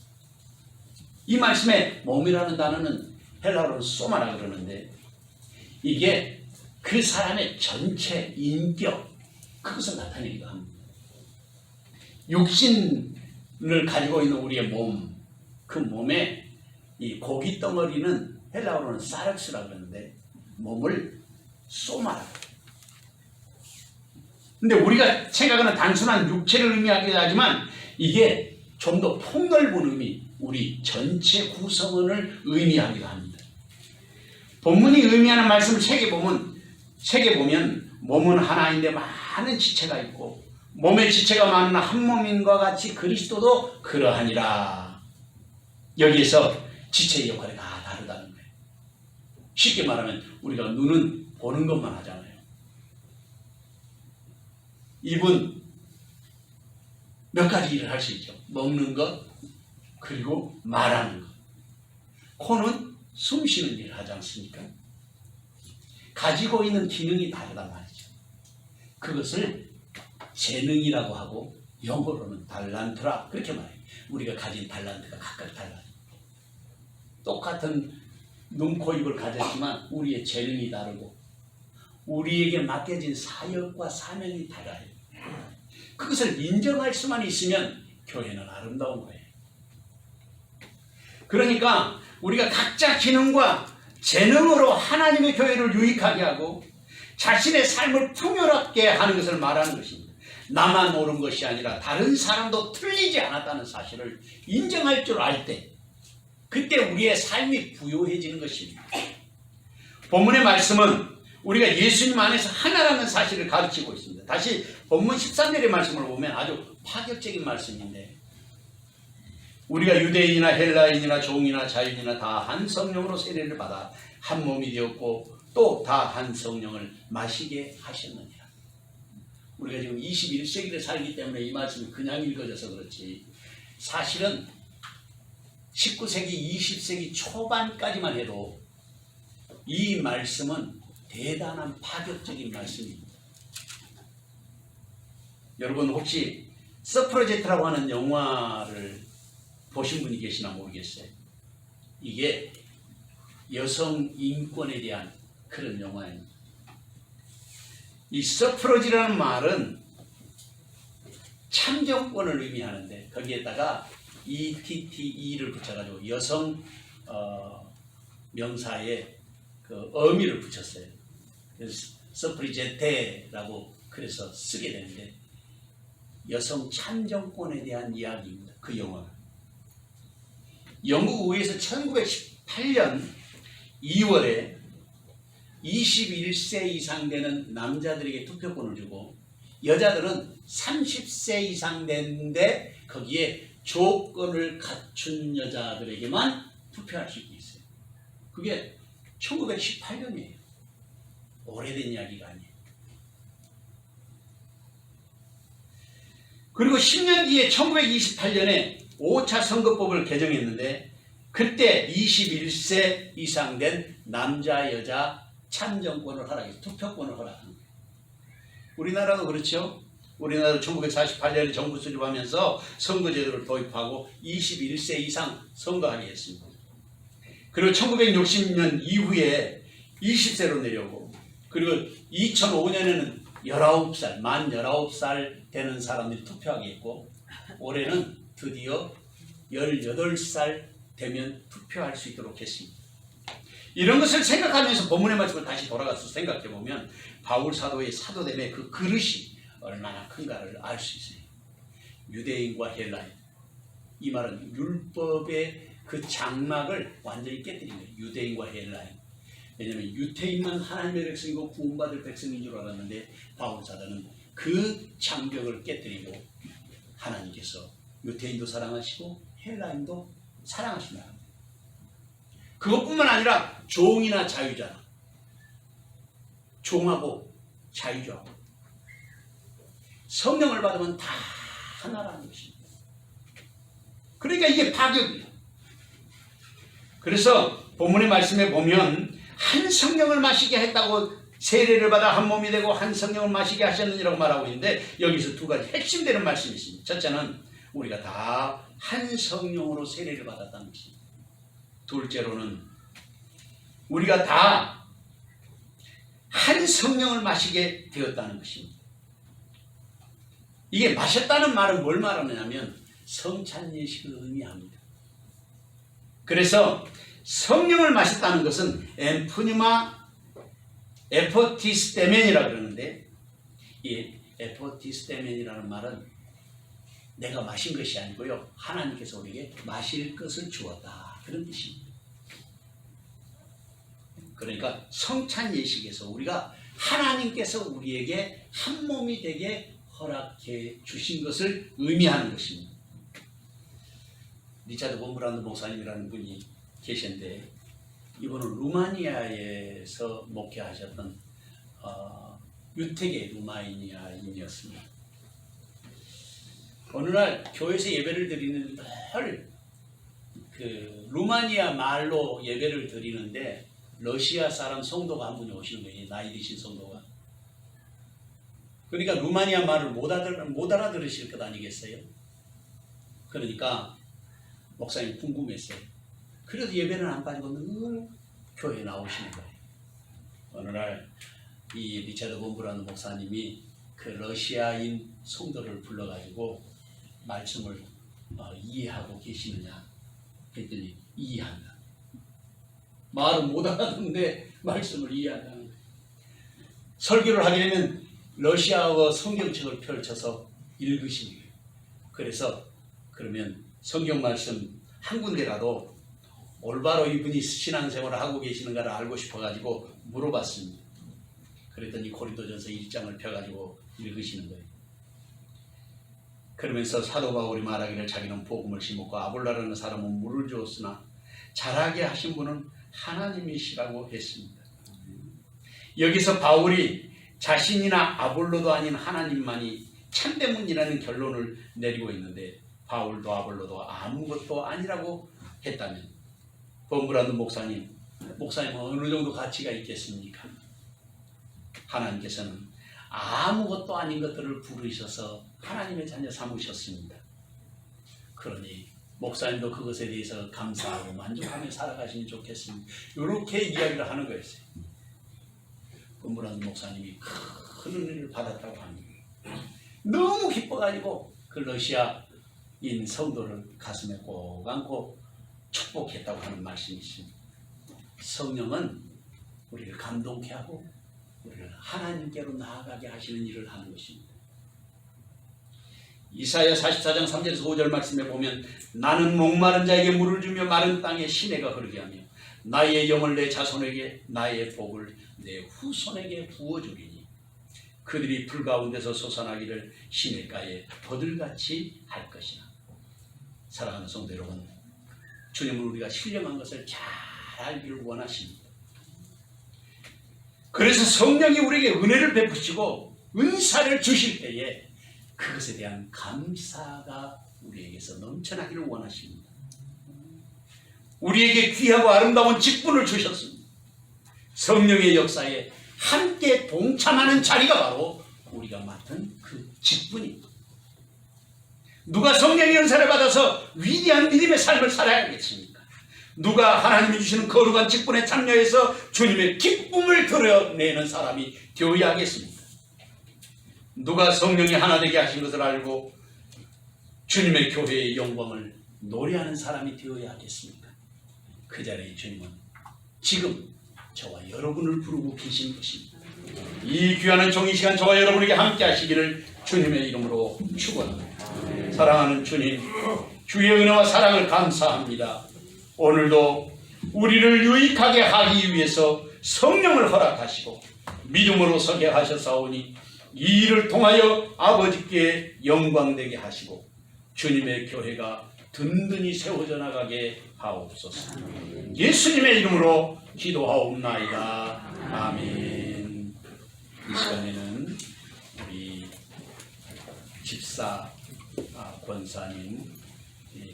이 말씀에 몸이라는 단어는 헬라어로 소마라 그러는데 이게 그 사람의 전체 인격, 그것을 나타내기도 합니다. 육신을 가지고 있는 우리의 몸, 그 몸에 이 고기 덩어리는 헬라어로는 사락스라 그러는데 몸을 소마라. 근데 우리가 생각하는 단순한 육체를 의미하기도 하지만 이게 좀 더 폭넓은 의미, 우리 전체 구성원을 의미하기도 합니다. 본문이 의미하는 말씀을 새겨보면 몸은 하나인데 많은 지체가 있고 몸의 지체가 많은 한 몸인과 같이 그리스도도 그러하니라. 여기에서 지체의 역할이 다 다르다는 거예요. 쉽게 말하면 우리가 눈은 보는 것만 하잖아요. 입은 몇 가지 일을 할 수 있죠. 먹는 것, 그리고 말하는 것. 코는 숨 쉬는 일을 하지 않습니까? 가지고 있는 기능이 다르단 말이죠. 그것을 재능이라고 하고 영어로는 달란트라 그렇게 말해요. 우리가 가진 달란트가 각각 달라요. 똑같은 눈, 코, 입을 가졌지만 우리의 재능이 다르고 우리에게 맡겨진 사역과 사명이 달라요. 그것을 인정할 수만 있으면 교회는 아름다운 거예요. 그러니까 우리가 각자 기능과 재능으로 하나님의 교회를 유익하게 하고 자신의 삶을 풍요롭게 하는 것을 말하는 것입니다. 나만 옳은 것이 아니라 다른 사람도 틀리지 않았다는 사실을 인정할 줄 알 때, 그때 우리의 삶이 부요해지는 것입니다. 본문의 말씀은 우리가 예수님 안에서 하나라는 사실을 가르치고 있습니다. 다시 본문 13절의 말씀을 보면 아주 파격적인 말씀인데, 우리가 유대인이나 헬라인이나 종이나 자유인이나 다 한 성령으로 세례를 받아 한 몸이 되었고 또 다 한 성령을 마시게 하셨느니라. 우리가 지금 21세기를 살기 때문에 이 말씀이 그냥 읽어져서 그렇지, 사실은 19세기, 20세기 초반까지만 해도 이 말씀은 대단한 파격적인 말씀입니다. 여러분 혹시 서프라제트라고 하는 영화를 보신 분이 계시나 모르겠어요. 이게 여성 인권에 대한 그런 영화입니다. 이 서프러지라는 말은 참정권을 의미하는데 거기에다가 ETTE를 붙여가지고 여성 명사에 그 어미를 붙였어요. 그래서 서프리제테라고 그래서 쓰게 되는데, 여성 참정권에 대한 이야기입니다. 그 영화가. 영국 의회에서 1918년 2월에 21세 이상 되는 남자들에게 투표권을 주고 여자들은 30세 이상 됐는데 거기에 조건을 갖춘 여자들에게만 투표할 수 있어요. 그게 1918년이에요. 오래된 이야기가 아니에요. 그리고 10년 뒤에 1928년에 5차 선거법을 개정했는데 그때 21세 이상 된 남자 여자 참정권을 허락해서 투표권을 허락한 거예요. 우리나라도 그렇죠. 우리나라도 1948년에 정부 수립하면서 선거제도를 도입하고 21세 이상 선거하게 했습니다. 그리고 1960년 이후에 20세로 내려오고, 그리고 2005년에는 19살, 만 19살 되는 사람들이 투표하게 했고, 올해는 드디어 18살 되면 투표할 수 있도록 했습니다. 이런 것을 생각하면서 본문의 말씀을 다시 돌아가서 생각해 보면 바울 사도의 사도됨의 그 그릇이 얼마나 큰가를 알 수 있어요. 유대인과 헬라인, 이 말은 율법의 그 장막을 완전히 깨뜨린 거예요. 유대인과 헬라인. 왜냐하면 유대인만 하나님의 백성이고 구원받을 백성인 줄 알았는데 바울 사도는 그 장벽을 깨뜨리고 하나님께서 유대인도 사랑하시고 헬라인도 사랑하신다. 그것뿐만 아니라 종이나 자유잖아. 종하고 자유자하고 성령을 받으면 다 하나라는 것입니다. 그러니까 이게 파격이에요. 그래서 본문의 말씀에 보면 한 성령을 마시게 했다고, 세례를 받아 한 몸이 되고 한 성령을 마시게 하셨느니라고 말하고 있는데, 여기서 두 가지 핵심되는 말씀이 있습니다. 첫째는 우리가 다 한 성령으로 세례를 받았다는 것입니다. 둘째로는 우리가 다 한 성령을 마시게 되었다는 것입니다. 이게 마셨다는 말은 뭘 말하느냐면 성찬예식을 의미합니다. 그래서 성령을 마셨다는 것은 엠푸니마 에포티스테멘이라고 그러는데, 이 에포티스테멘이라는 말은 내가 마신 것이 아니고요, 하나님께서 우리에게 마실 것을 주었다, 그런 뜻입니다. 그러니까 성찬 예식에서 우리가 하나님께서 우리에게 한 몸이 되게 허락해 주신 것을 의미하는 것입니다. 리차드 본브란드 목사님이라는 분이 계신데, 이분은 루마니아에서 목회하셨던 유태계 루마니아인이었습니다. 어느 날 교회에서 예배를 드리는데 그 루마니아 말로 예배를 드리는데 러시아 사람 성도가 한 분이 오시는 거예요. 나이 드신 성도가. 그러니까 루마니아 말을 못 알아들으실 것 아니겠어요? 그러니까 목사님이 궁금했어요. 그래도 예배는 안 빠지고 늘 교회에 나오시는 거예요. 어느 날 이 리차드 본브란드 목사님이 그 러시아인 성도를 불러가지고 말씀을 이해하고 계시느냐 했더니 이해한다. 말은 못 알아듣는데 말씀을 이해한다는 거예요. 설교를 하게 되면 러시아어 성경책을 펼쳐서 읽으시는 거예요. 그래서 그러면 성경 말씀 한 군데라도 올바로 이분이 신앙생활을 하고 계시는가를 알고 싶어가지고 물어봤습니다. 그랬더니 고린도전서 1장을 펴가지고 읽으시는 거예요. 그러면서 사도 바울이 말하기를 자기는 복음을 심었고 아볼로라는 사람은 물을 주었으나 자라게 하신 분은 하나님이시라고 했습니다. 여기서 바울이 자신이나 아볼로도 아닌 하나님만이 참되문이라는 결론을 내리고 있는데 바울도 아볼로도 아무것도 아니라고 했다면 범브란드 목사님은 어느 정도 가치가 있겠습니까? 하나님께서는 아무것도 아닌 것들을 부르셔서 하나님의 자녀 삼으셨습니다. 그러니 목사님도 그것에 대해서 감사하고 만족하며 살아가시면 좋겠습니다. 이렇게 이야기를 하는 거였어요. 범브란드 목사님이 큰 은혜를 받았다고 합니다. 너무 기뻐가지고 그 러시아인 성도를 가슴에 꼭 안고 축복했다고 하는 말씀이 있습니다. 성령은 우리를 감동케 하고 우리를 하나님께로 나아가게 하시는 일을 하는 것입니다. 이사야 44장 3절에서 5절 말씀에 보면 나는 목마른 자에게 물을 주며 마른 땅에 시내가 흐르게 하며 나의 영을 내 자손에게 나의 복을 내 후손에게 부어주리니 그들이 불 가운데서 솟아나기를 시냇가에 버들같이 할 것이나. 사랑하는 성도 여러분, 주님은 우리가 신령한 것을 잘 알기를 원하십니다. 그래서 성령이 우리에게 은혜를 베푸시고 은사를 주실 때에 그것에 대한 감사가 우리에게서 넘쳐나기를 원하십니다. 우리에게 귀하고 아름다운 직분을 주셨습니다. 성령의 역사에 함께 동참하는 자리가 바로 우리가 맡은 그 직분입니다. 누가 성령의 은사를 받아서 위대한 믿음의 삶을 살아야겠습니까? 누가 하나님이 주시는 거룩한 직분에 참여해서 주님의 기쁨을 드러내는 사람이 되어야 하겠습니까? 누가 성령이 하나 되게 하신 것을 알고 주님의 교회의 영광을 노래하는 사람이 되어야 하겠습니까? 그 자리에 주님은 지금 저와 여러분을 부르고 계신 것입니다. 이 귀한 종이 시간 저와 여러분에게 함께 하시기를 주님의 이름으로 축원합니다. 사랑하는 주님, 주의 은혜와 사랑을 감사합니다. 오늘도 우리를 유익하게 하기 위해서 성령을 허락하시고 믿음으로 서게 하셨사오니 이 일을 통하여 아버지께 영광되게 하시고 주님의 교회가 든든히 세워져 나가게 하옵소서. 예수님의 이름으로 기도하옵나이다. 아멘. 이 시간에는 우리 집사 권사님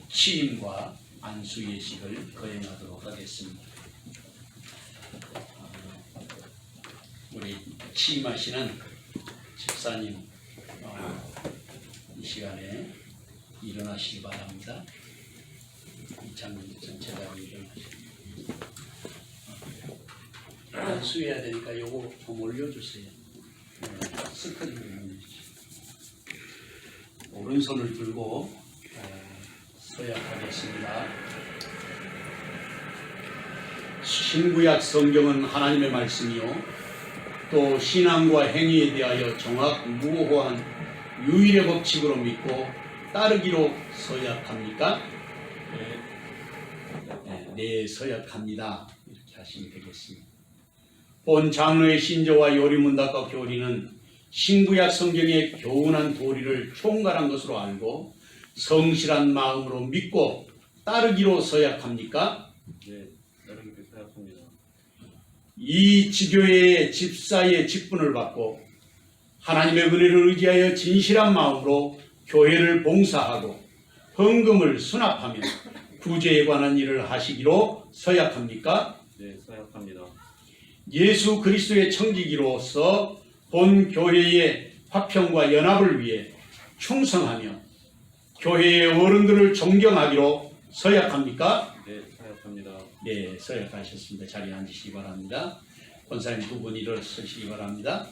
취임과 안수 예식을 거행하도록 하겠습니다. 우리 취임하시는 집사님 이 시간에 일어나시기 바랍니다. 이창민 전체가 일어나시기. 안수해야 되니까 요거 좀 올려주세요. 스크린을 올려주세요. 오른손을 들고 서약하겠습니다. 신구약 성경은 하나님의 말씀이요 또 신앙과 행위에 대하여 정확 무오한 유일의 법칙으로 믿고 따르기로 서약합니까? 네, 서약합니다. 이렇게 하시면 되겠습니다. 본 장로의 신조와 요리문답과 교리는 신구약 성경의 교훈한 도리를 총괄한 것으로 알고 성실한 마음으로 믿고 따르기로 서약합니까? 네, 따르기로 서약합니다. 이 지교회의 집사의 직분을 받고 하나님의 은혜를 의지하여 진실한 마음으로 교회를 봉사하고 헌금을 수납하며 구제에 관한 일을 하시기로 서약합니까? 네, 서약합니다. 예수 그리스도의 청지기로서 본 교회의 화평과 연합을 위해 충성하며 교회의 어른들을 존경하기로 서약합니까? 네, 서약합니다. 네, 서약하셨습니다. 자리에 앉으시기 바랍니다. 권사님 두 분 일어서시기 바랍니다.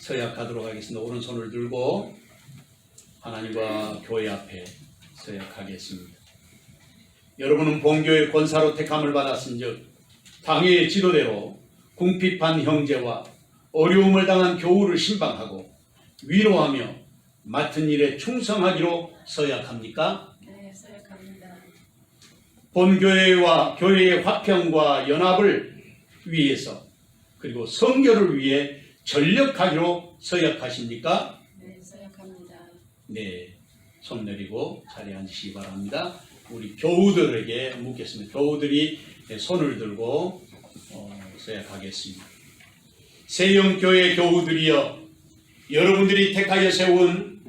서약하도록 하겠습니다. 오른손을 들고 하나님과 교회 앞에 서약하겠습니다. 여러분은 본교의 권사로 택함을 받았은즉 당회의 지도대로 궁핍한 형제와 어려움을 당한 교우를 신방하고 위로하며 맡은 일에 충성하기로 서약합니까? 네, 서약합니다. 본교회와 교회의 화평과 연합을 위해서 그리고 성결을 위해 전력하기로 서약하십니까? 네, 서약합니다. 네, 손 내리고 자리에 앉으시기 바랍니다. 우리 교우들에게 묻겠습니다. 교우들이 손을 들고 서약하겠습니다. 세영교회 교우들이여, 여러분들이 택하여 세운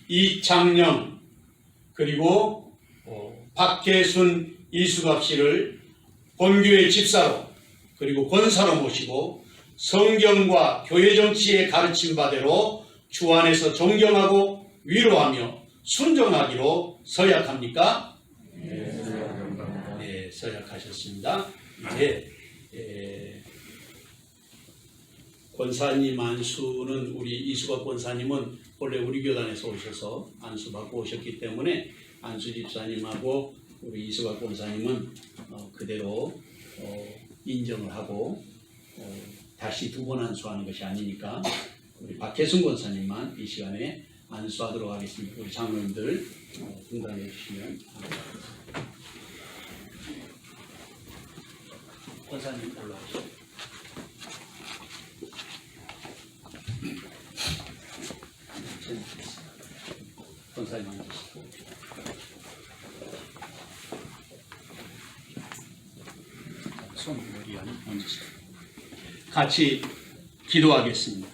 이창영 그리고 박계순 이수갑 씨를 본교회 집사로 그리고 권사로 모시고 성경과 교회 정치의 가르침 바대로 주 안에서 존경하고 위로하며 순종하기로 서약합니까? 네, 서약하셨습니다. 이제 권사님 안수는 우리 이수갑 권사님은 원래 우리 교단에서 오셔서 안수받고 오셨기 때문에 안수 집사님하고 우리 이수갑 권사님은 그대로 인정을 하고 다시 두 번 안수하는 것이 아니니까 우리 박혜순 권사님만 이 시간에 안수하도록 하겠습니다. 우리 장로님들 등단해 주시면 권사님 올라오시죠. 권사님 앉으시고 손 머리 안에 얹으시고 같이 기도하겠습니다.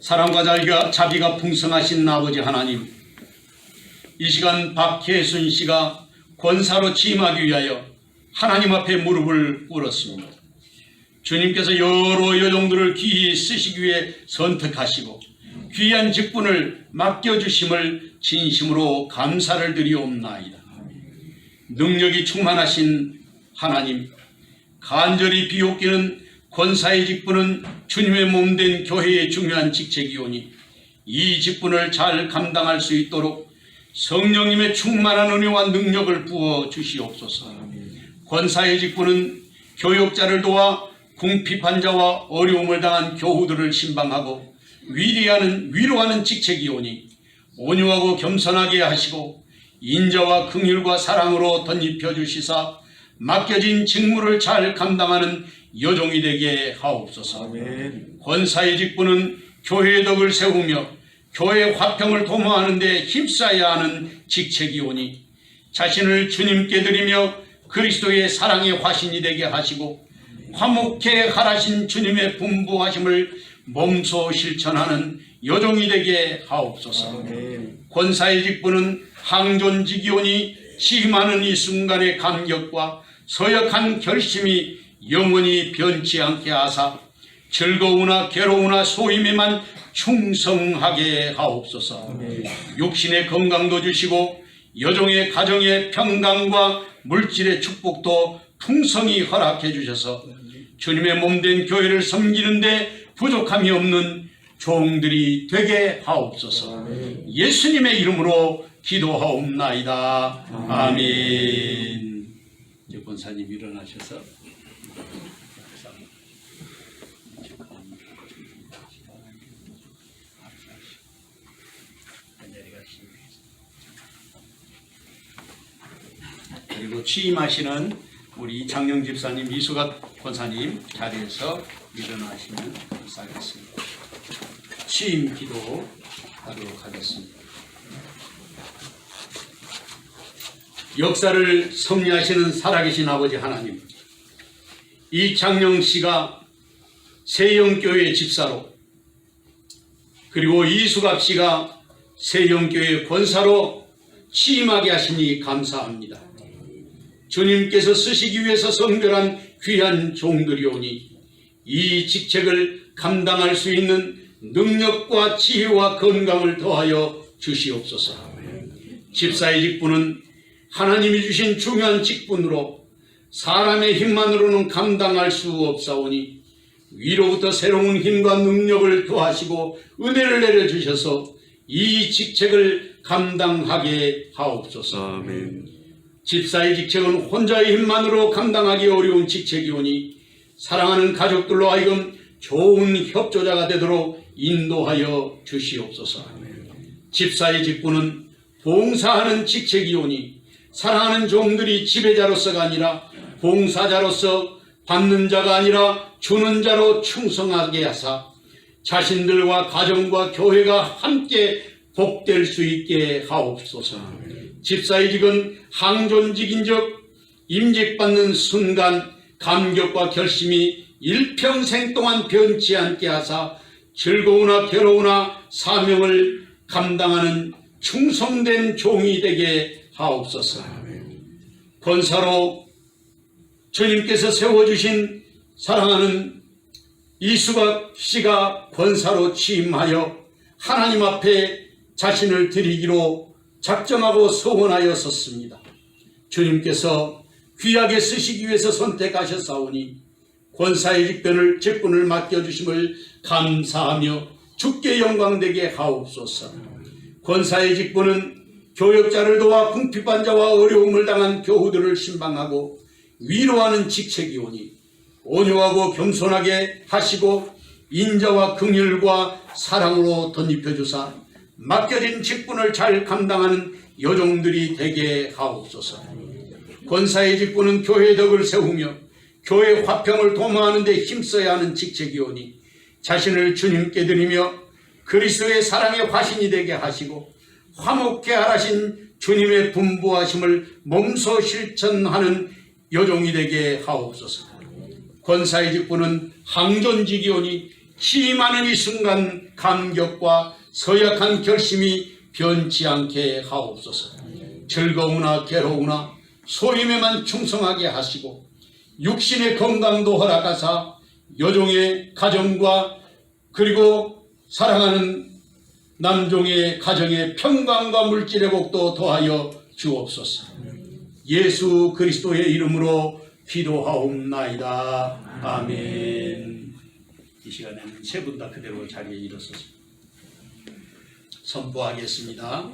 사랑과 자비가 풍성하신 아버지 하나님, 이 시간 박혜순 씨가 권사로 취임하기 위하여 하나님 앞에 무릎을 꿇었습니다. 주님께서 여러 여종들을 귀히 쓰시기 위해 선택하시고 귀한 직분을 맡겨주심을 진심으로 감사를 드리옵나이다. 능력이 충만하신 하나님, 간절히 비옵기는 권사의 직분은 주님의 몸된 교회의 중요한 직책이오니 이 직분을 잘 감당할 수 있도록 성령님의 충만한 은혜와 능력을 부어 주시옵소서. 권사의 직분은 교역자를 도와 궁핍한 자와 어려움을 당한 교우들을 신방하고 위로하는 직책이오니 온유하고 겸손하게 하시고 인자와 긍휼과 사랑으로 덧입혀 주시사 맡겨진 직무를 잘 감당하는 여종이 되게 하옵소서. 아멘. 권사의 직분은 교회의 덕을 세우며 교회 화평을 도모하는 데 힘써야 하는 직책이오니 자신을 주님께 드리며 그리스도의 사랑의 화신이 되게 하시고 화목해 하라신 주님의 분부하심을 몸소 실천하는 여종이 되게 하옵소서. 아멘. 권사의 직분은 항존직이오니 취임하는 이 순간의 감격과 서역한 결심이 영원히 변치 않게 하사 즐거우나 괴로우나 소임에만 충성하게 하옵소서. 아멘. 육신의 건강도 주시고 여종의 가정의 평강과 물질의 축복도 풍성히 허락해 주셔서 주님의 몸된 교회를 섬기는데 부족함이 없는 종들이 되게 하옵소서. 아멘. 예수님의 이름으로 기도하옵나이다. 아멘. 이제 권사님 일어나셔서 그리고 취임하시는 우리 이창영 집사님, 이수갑 권사님 자리에서 일어나시면 감사하겠습니다. 취임 기도 하도록 하겠습니다. 역사를 섭리하시는 살아계신 아버지 하나님, 이창영 씨가 세영교회 집사로 그리고 이수갑 씨가 세영교회 권사로 취임하게 하시니 감사합니다. 주님께서 쓰시기 위해서 성별한 귀한 종들이오니 이 직책을 감당할 수 있는 능력과 지혜와 건강을 더하여 주시옵소서. 집사의 직분은 하나님이 주신 중요한 직분으로 사람의 힘만으로는 감당할 수 없사오니 위로부터 새로운 힘과 능력을 더하시고 은혜를 내려주셔서 이 직책을 감당하게 하옵소서. 아멘. 집사의 직책은 혼자의 힘만으로 감당하기 어려운 직책이오니 사랑하는 가족들로 하여금 좋은 협조자가 되도록 인도하여 주시옵소서. 집사의 직분은 봉사하는 직책이오니 사랑하는 종들이 지배자로서가 아니라 봉사자로서 받는 자가 아니라 주는 자로 충성하게 하사 자신들과 가정과 교회가 함께 복될 수 있게 하옵소서. 집사의 직은 항존직인적 임직받는 순간 감격과 결심이 일평생 동안 변치 않게 하사 즐거우나 괴로우나 사명을 감당하는 충성된 종이 되게 하옵소서. 권사로 주님께서 세워주신 사랑하는 이수각 씨가 권사로 취임하여 하나님 앞에 자신을 드리기로 작정하고 서원하였었습니다. 주님께서 귀하게 쓰시기 위해서 선택하셨사오니 권사의 직분을 맡겨주심을 감사하며 주께 영광되게 하옵소서. 권사의 직분은 교역자를 도와 궁핍한 자와 어려움을 당한 교우들을 신방하고 위로하는 직책이오니 온유하고 겸손하게 하시고 인자와 긍휼과 사랑으로 덧입혀 주사 맡겨진 직분을 잘 감당하는 여종들이 되게 하옵소서. 권사의 직분은 교회 덕을 세우며 교회 화평을 도모하는 데 힘써야 하는 직책이오니 자신을 주님께 드리며 그리스도의 사랑의 화신이 되게 하시고 화목케 하라신 주님의 분부하심을 몸소 실천하는 여종이 되게 하옵소서. 권사의 직분은 항존직이오니 취임하는 이 순간 감격과 서약한 결심이 변치 않게 하옵소서. 즐거우나 괴로우나 소임에만 충성하게 하시고 육신의 건강도 허락하사 여종의 가정과 그리고 사랑하는 남종의 가정의 평강과 물질의 복도 더하여 주옵소서. 예수 그리스도의 이름으로 기도하옵나이다. 아멘. 이 시간에는 세 분 다 그대로 자리에 일어서서 선포하겠습니다.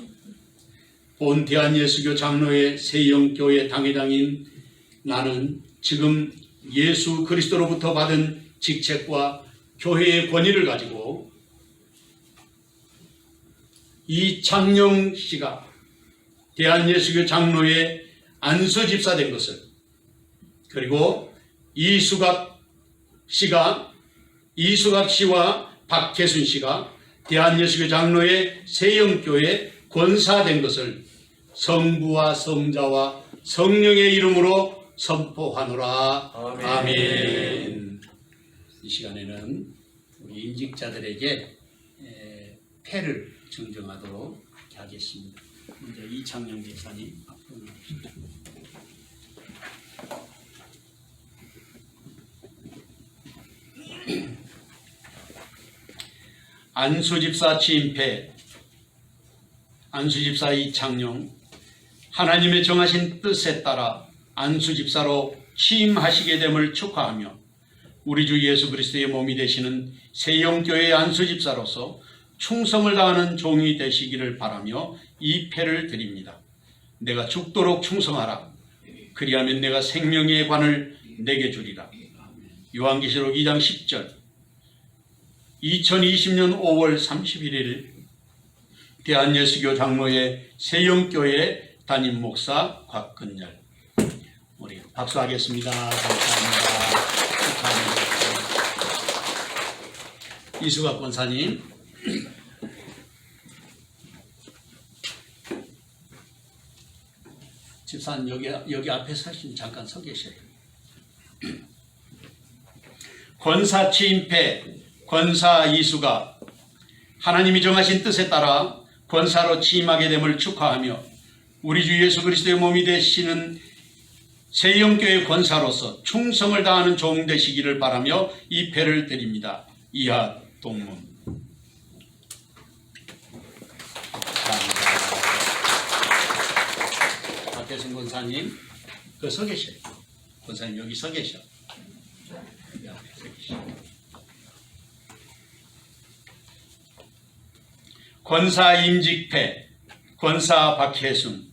본 대한예수교 장로회 세영교회 당회장인 나는 지금 예수 그리스도로부터 받은 직책과 교회의 권위를 가지고 이창영 씨가 대한예수교 장로회 안수집사 된 것을, 그리고 이수각 씨와 박혜순 씨가 대한예수교 장로회 세영교회 권사된 것을 성부와 성자와 성령의 이름으로 선포하노라. 아멘. 아멘. 이 시간에는 우리 임직자들에게 패를 증정하도록 하겠습니다. 먼저 이창영 집사님 앞으로 나오십시오. 안수집사 취임패. 안수집사 이창용, 하나님의 정하신 뜻에 따라 안수집사로 취임하시게 됨을 축하하며 우리 주 예수 그리스도의 몸이 되시는 세영교회 안수집사로서 충성을 다하는 종이 되시기를 바라며 이 패를 드립니다. 내가 죽도록 충성하라. 그리하면 내가 생명의 관을 내게 주리라. 요한계시록 2장 10절. 2020년 5월 31일 대한예수교 장로회 세영교회 담임 목사 곽근열. 우리 박수하겠습니다. 감사합니다. 축하합니다. 이수각 권사님. 집사님 여기 앞에 서시면 잠깐 서 계셔요. 권사 취임패 권사 이수가 하나님이 정하신 뜻에 따라 권사로 취임하게 됨을 축하하며 우리 주 예수 그리스도의 몸이 되시는 세영교회 권사로서 충성을 다하는 종 되시기를 바라며 이 패를 드립니다. 이하 동문. 감사합니다. 박혜승 권사님 서 계셔요. 권사님 여기 서 계셔. 여기 앞에 서 계셔. 권사 임직패, 권사 박혜순,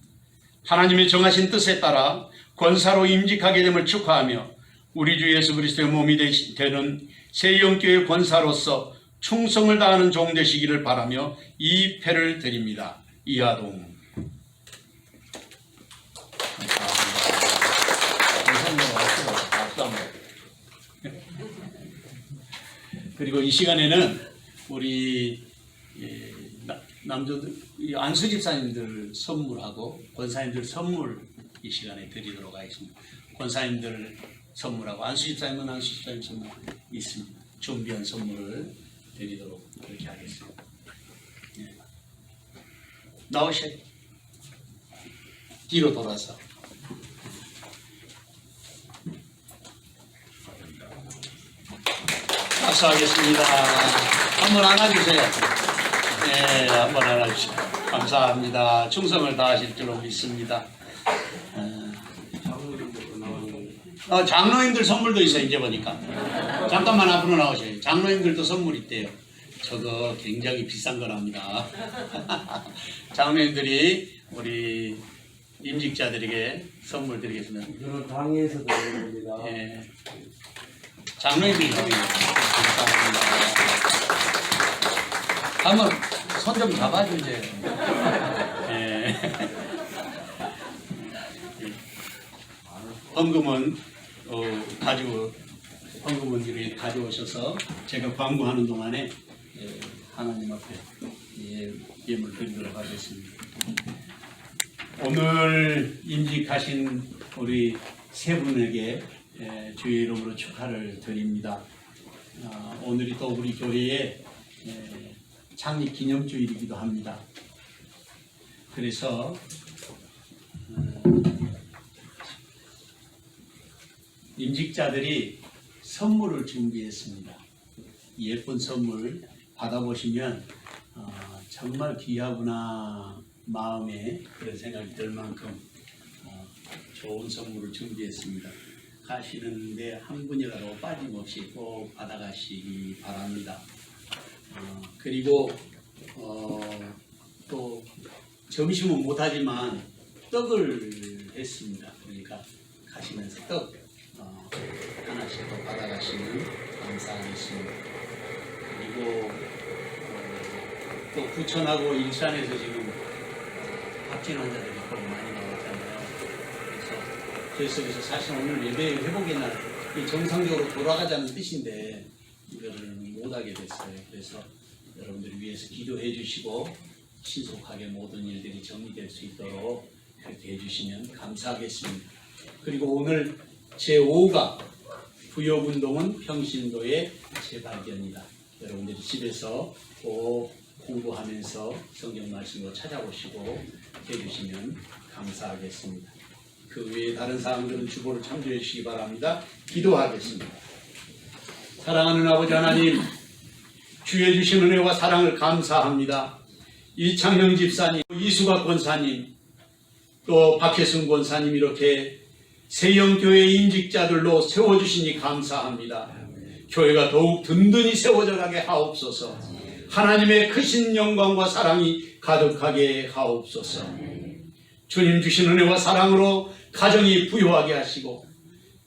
하나님의 정하신 뜻에 따라 권사로 임직하게 됨을 축하하며 우리 주 예수 그리스도의 몸이 되는 세영교회 권사로서 충성을 다하는 종 되시기를 바라며 이 패를 드립니다. 이하동. 그리고 이 시간에는 우리 남조들 안수 집사님들 선물하고 권사님들 선물 이 시간에 드리도록 하겠습니다. 권사님들 선물하고 안수 집사님은 안수 집사님 선물 있습니다. 준비한 선물을 드리도록 그렇게 하겠습니다. 네. 나오셔야 뒤로 돌아서. 박수하겠습니다. 한번 안아주세요. 네, 한번 안아주세요. 감사합니다. 충성을 다하실 줄로 믿습니다. 장로님들 선물도 있어요. 이제 보니까. 잠깐만 앞으로 나오세요. 장로님들도 선물 있대요. 저거 굉장히 비싼 거랍니다. 장로님들이 우리 임직자들에게 선물 드리겠습니다. 저는 당에서 드리는 겁니다. 예. 장로님들이 감사합니다. 한번 손 좀 잡아주세요. 예. 헌금은 헌금은 이렇게 가져오셔서 제가 광고하는 동안에 하나님 앞에 예물 드리도록 하겠습니다. 오늘 임직하신 우리 세 분에게 주의 이름으로 축하를 드립니다. 오늘이 또 우리 교회의 창립 기념주일이기도 합니다. 그래서 임직자들이 선물을 준비했습니다. 예쁜 선물 받아보시면 정말 귀하구나 마음에 그런 생각이 들 만큼 좋은 선물을 준비했습니다. 가시는데 한 분이라도 빠짐없이 꼭 받아가시기 바랍니다. 그리고 또 점심은 못하지만 떡을 했습니다. 그러니까 가시면서 떡 하나씩 더 받아가시면 감사하겠습니다. 그리고 또 부천하고 일산에서 지금 확진 환자들이 또 많이 나왔잖아요. 그래서 저희 속에서 사실 오늘 예배 회복의 날 정상적으로 돌아가자는 뜻인데 이거를 못하게 됐어요. 그래서 여러분들을 위해서 기도해 주시고 신속하게 모든 일들이 정리될 수 있도록 그렇게 해주시면 감사하겠습니다. 그리고 오늘 제5가 부욕운동은 평신도의 재발견이다. 여러분들이 집에서 꼭 공부하면서 성경 말씀으로 찾아보시고 해주시면 감사하겠습니다. 그 외에 다른 사람들은 주보를 참조해 주시기 바랍니다. 기도하겠습니다. 사랑하는 아버지 하나님, 주의 주신 은혜와 사랑을 감사합니다. 이창형 집사님, 이수가 권사님, 또 박혜순 권사님 이렇게 세영교회 임직자들로 세워주시니 감사합니다. 교회가 더욱 든든히 세워져 가게 하옵소서. 하나님의 크신 영광과 사랑이 가득하게 하옵소서. 주님 주신 은혜와 사랑으로 가정이 부유하게 하시고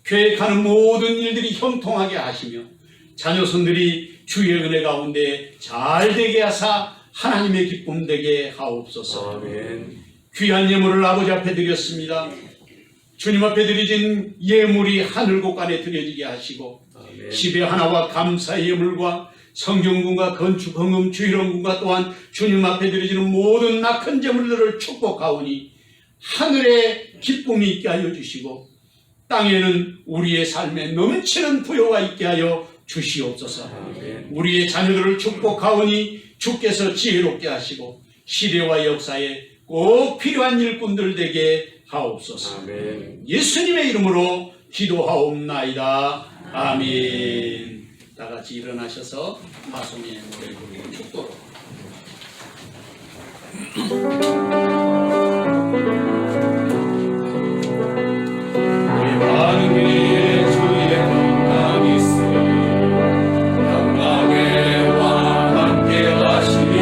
계획하는 모든 일들이 형통하게 하시며 자녀손들이 주의 은혜 가운데 잘 되게 하사 하나님의 기쁨 되게 하옵소서. 아멘. 귀한 예물을 아버지 앞에 드렸습니다. 주님 앞에 드려진 예물이 하늘곳간에 드려지게 하시고 아멘. 10의 하나와 감사의 예물과 성경군과 건축 헌금 주일원군과 또한 주님 앞에 드려지는 모든 낙한 제물들을 축복하오니 하늘에 기쁨이 있게 하여 주시고 땅에는 우리의 삶에 넘치는 부요가 있게 하여 주시옵소서. 아멘. 우리의 자녀들을 축복하오니 주께서 지혜롭게 하시고 시대와 역사에 꼭 필요한 일꾼들 되게 하옵소서. 아멘. 예수님의 이름으로 기도하옵나이다. 아멘. 다 같이 일어나셔서 마송의 노래 부르고 축도록. 우리 많은 위에 주의 영광이 있으니 영광의 왕 함께 하시니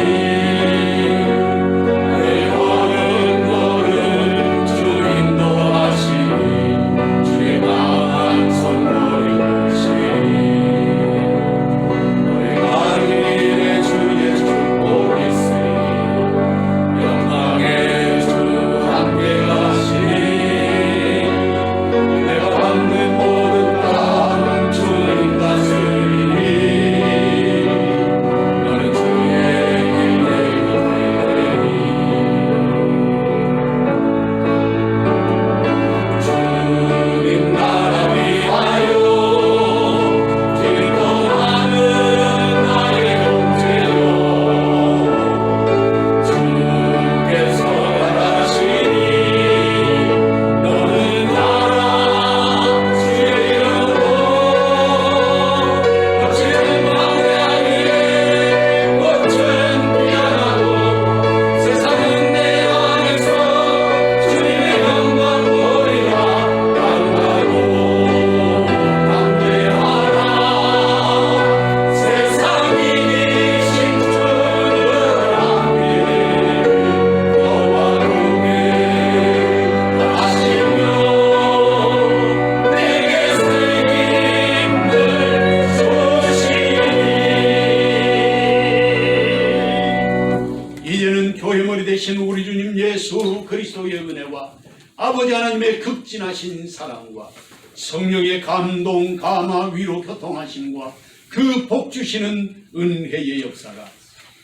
되신 우리 주님 예수 그리스도의 은혜와 아버지 하나님의 극진하신 사랑과 성령의 감동, 감화, 위로, 교통하심과 그 복 주시는 은혜의 역사가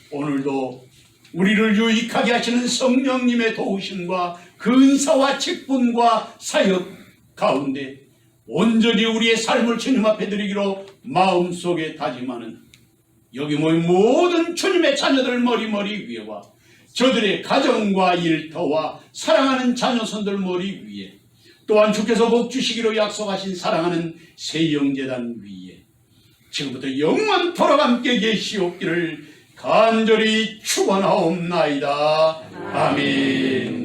오늘도 우리를 유익하게 하시는 성령님의 도우심과 근사와 직분과 사역 가운데 온전히 우리의 삶을 주님 앞에 드리기로 마음속에 다짐하는 여기 모인 모든 주님의 자녀들 머리 위에와 저들의 가정과 일터와 사랑하는 자녀손들 머리 위에 또한 주께서 복 주시기로 약속하신 사랑하는 세영재단 위에 지금부터 영원토록 함께 계시옵기를 간절히 축원하옵나이다. 아멘.